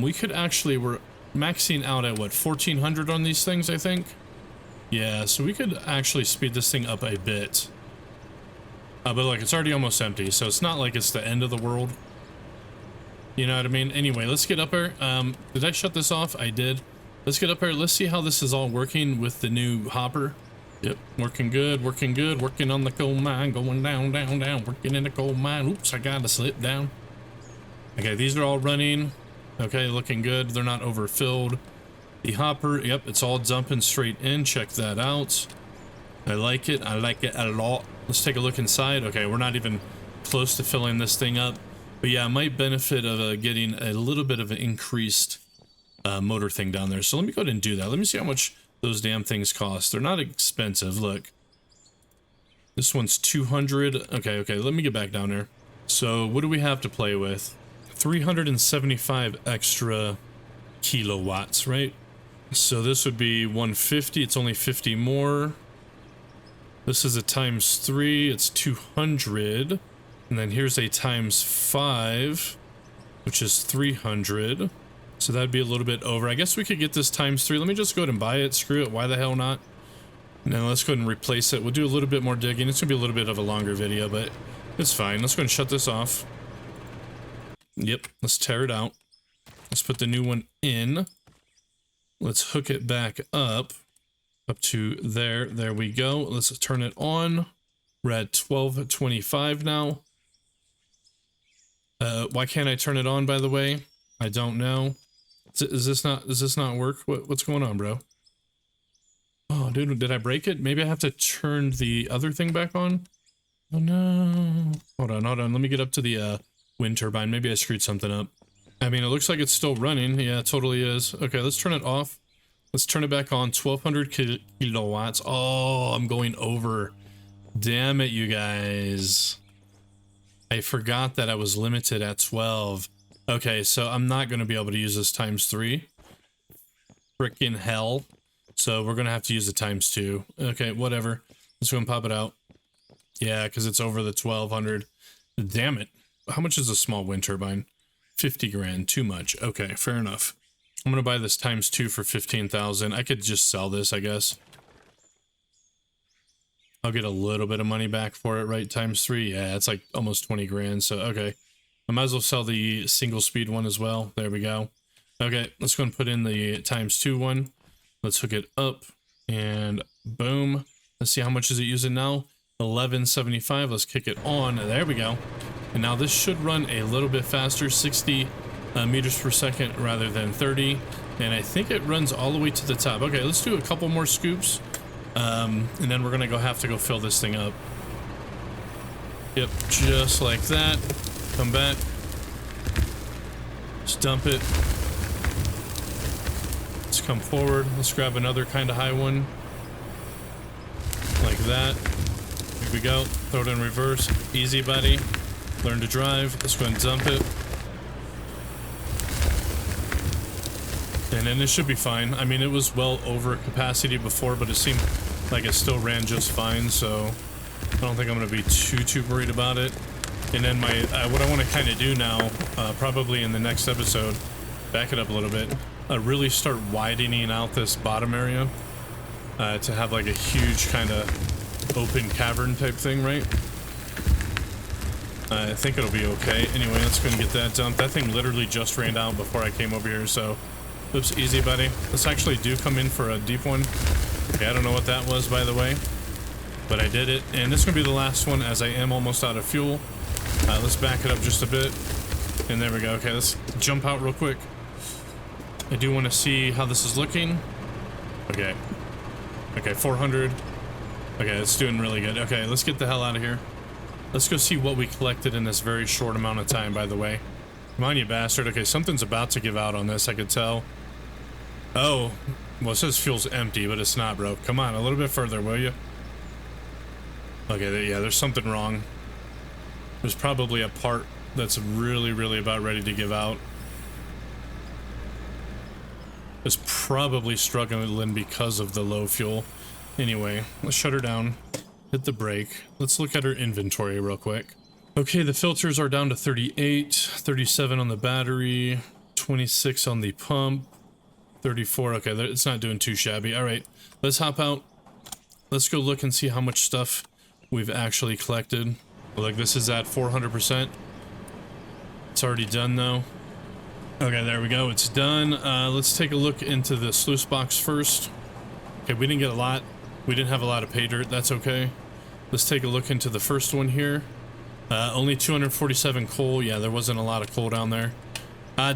We could actually, we're maxing out at what, 1400 on these things, I think? Yeah, so we could actually speed this thing up a bit. But look, it's already almost empty, so it's not like it's the end of the world. You know what I mean? Anyway, let's get up there. Did I shut this off? I did. Let's get up there. Let's see how this is all working with the new hopper. Yep, working good, working good. Working on the coal mine, going down, down, down. Working in the coal mine. Oops, I gotta slip down. Okay, these are all running. Okay, looking good. They're not overfilled. The hopper, yep, it's all dumping straight in. Check that out. I like it. I like it a lot. Let's take a look inside. Okay, we're not even close to filling this thing up. But yeah, it might benefit of getting a little bit of an increased motor thing down there. So let me go ahead and do that. Let me see how much those damn things cost. They're not expensive. Look. This one's 200. Okay, let me get back down there. So what do we have to play with? 375 extra kilowatts, right? So this would be 150. It's only 50 more. This is a ×3. It's 200. And then here's a ×5, which is 300. So that'd be a little bit over. I guess we could get this ×3. Let me just go ahead and buy it. Screw it. Why the hell not? Now let's go ahead and replace it. We'll do a little bit more digging. It's going to be a little bit of a longer video, but it's fine. Let's go ahead and shut this off. Yep. Let's tear it out. Let's put the new one in. Let's hook it back up to there. There we go. Let's turn it on. We're at 1225 now. Why can't I turn it on, by the way? I don't know. Does this not work? What's going on, bro? Oh, dude, did I break it? Maybe I have to turn the other thing back on? Oh, no. Hold on. Let me get up to the wind turbine. Maybe I screwed something up. I mean, it looks like it's still running. Yeah, it totally is. Okay, let's turn it off. Let's turn it back on. 1200 kilowatts. Oh, I'm going over. Damn it, you guys. I forgot that I was limited at 12. Okay, so I'm not going to be able to use this ×3. Frickin' hell. So we're going to have to use the ×2. Okay, whatever. Let's go and pop it out. Yeah, because it's over the 1200. Damn it. How much is a small wind turbine? 50 grand. Too much. Okay, fair enough. I'm going to buy this ×2 for 15,000. I could just sell this, I guess. I'll get a little bit of money back for it, right? ×3. Yeah, it's like almost 20 grand. So, okay. I might as well sell the single speed one as well. There we go. Okay, let's go and put in the ×2 one. Let's hook it up and boom. Let's see how much is it using now. 1175. Let's kick it on. There we go. And now this should run a little bit faster, 60 meters per second rather than 30. And I think it runs all the way to the top. Okay, let's do a couple more scoops. And then we're gonna have to go fill this thing up. Yep, just like that. Come back. Just dump it. Let's come forward. Let's grab another kind of high one. Like that. Here we go. Throw it in reverse. Easy, buddy. Learn to drive. Let's go and dump it. And then it should be fine. I mean, it was well over capacity before, but it seemed like it still ran just fine, so I don't think I'm going to be too worried about it. And then what I want to kind of do now, probably in the next episode, back it up a little bit, really start widening out this bottom area. to have like a huge kind of open cavern type thing, right? I think it'll be okay. Anyway, let's go and get that dumped. That thing literally just ran out before I came over here, so oops, easy, buddy. Let's actually do come in for a deep one. Okay, I don't know what that was, by the way, but I did it. And this is going to be the last one, as I am almost out of fuel. Let's back it up just a bit. And there we go. Okay, let's jump out real quick. I do want to see how this is looking. Okay. Okay, 400. Okay, it's doing really good. Okay, let's get the hell out of here. Let's go see what we collected in this very short amount of time, by the way. Come on, you bastard. Okay, something's about to give out on this, I could tell. Oh, well, it says fuel's empty, but it's not, bro. Come on, a little bit further, will you? Okay, yeah, there's something wrong. There's probably a part that's really about ready to give out. It's probably struggling because of the low fuel. Anyway, let's shut her down. Hit the brake. Let's look at her inventory real quick. Okay, the filters are down to 38, 37 on the battery, 26 on the pump, 34. Okay, it's not doing too shabby. All right, let's hop out. Let's go look and see how much stuff we've actually collected. Look, this is at 400%. It's already done though. Okay, there we go. It's done. Let's take a look into the sluice box first. Okay, we didn't get a lot. We didn't have a lot of pay dirt. That's okay. Let's take a look into the first one here. Only 247 coal. Yeah, there wasn't a lot of coal down there.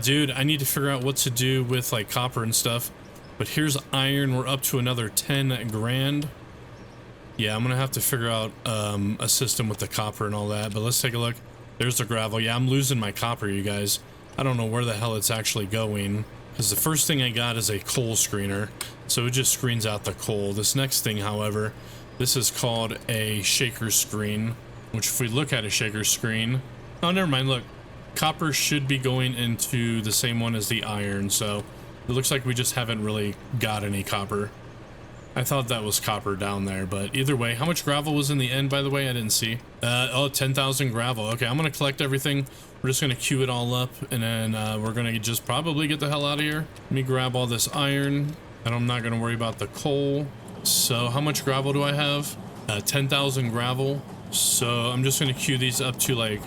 Dude, I need to figure out what to do with like copper and stuff. But here's iron. We're up to another 10 grand. Yeah, I'm gonna have to figure out a system with the copper and all that. But let's take a look. There's the gravel. Yeah, I'm losing my copper, you guys. I don't know where the hell it's actually going, because the first thing I got is a coal screener, so it just screens out the coal. This next thing, however, this is called a shaker screen, which if we look at a shaker screen, oh, never mind, look, copper should be going into the same one as the iron, so it looks like we just haven't really got any copper. I thought that was copper down there, but either way, how much gravel was in the end, by the way? I didn't see. Oh, 10,000 gravel. Okay, I'm gonna collect everything. We're just gonna queue it all up, and then we're gonna just probably get the hell out of here. Let me grab all this iron, and I'm not gonna worry about the coal. So how much gravel do I have? 10,000 gravel. So I'm just gonna queue these up to like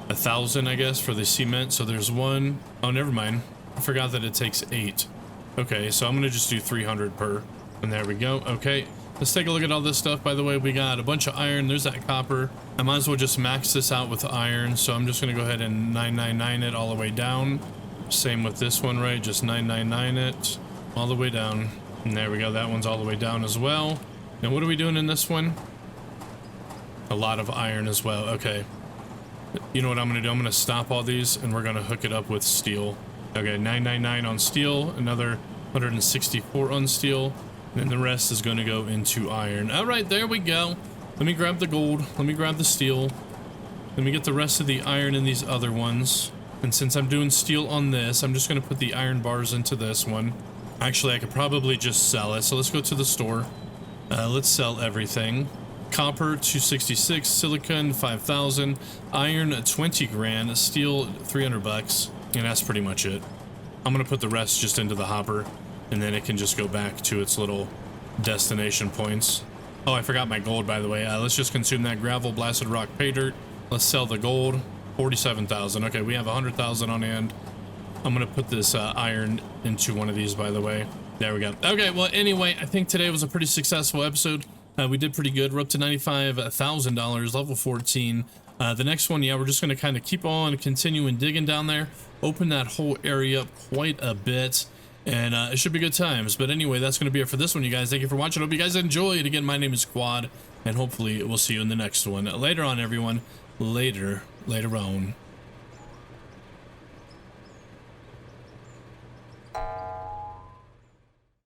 1,000, I guess, for the cement. So there's one. Oh, never mind. I forgot that it takes 8. Okay, so I'm gonna just do 300 per. And there we go. Okay, let's take a look at all this stuff. By the way, we got a bunch of iron. There's that copper. I might as well just max this out with iron. So I'm just going to go ahead and 999 it all the way down. Same with this one, right? Just 999 it all the way down. And there we go. That one's all the way down as well. And what are we doing in this one? A lot of iron as well. Okay. You know what I'm going to do? I'm going to stop all these and we're going to hook it up with steel. Okay, 999 on steel. Another 164 on steel. And the rest is going to go into iron. All right, there we go. Let me grab the gold. Let me grab the steel. Let me get the rest of the iron in these other ones. And since I'm doing steel on this, I'm just going to put the iron bars into this one. Actually, I could probably just sell it. So let's go to the store. Let's sell everything. Copper, 266. Silicon, 5,000. Iron, 20 grand. Steel, 300 bucks. And that's pretty much it. I'm going to put the rest just into the hopper. And then it can just go back to its little destination points. Oh, I forgot my gold, by the way. Let's just consume that gravel, blasted rock, pay dirt. Let's sell the gold. 47,000. Okay, we have 100,000 on hand. I'm gonna put this iron into one of these, by the way. There we go. Okay, well, anyway, I think today was a pretty successful episode. We did pretty good. We're up to $95,000, level 14. The next one, yeah, we're just gonna kind of keep on continuing digging down there, open that whole area up quite a bit. And it should be good times. But anyway, that's going to be it for this one, you guys. Thank you for watching. Hope you guys enjoyed. Again, my name is Quad, and hopefully we'll see you in the next one. Later on, everyone. Later on.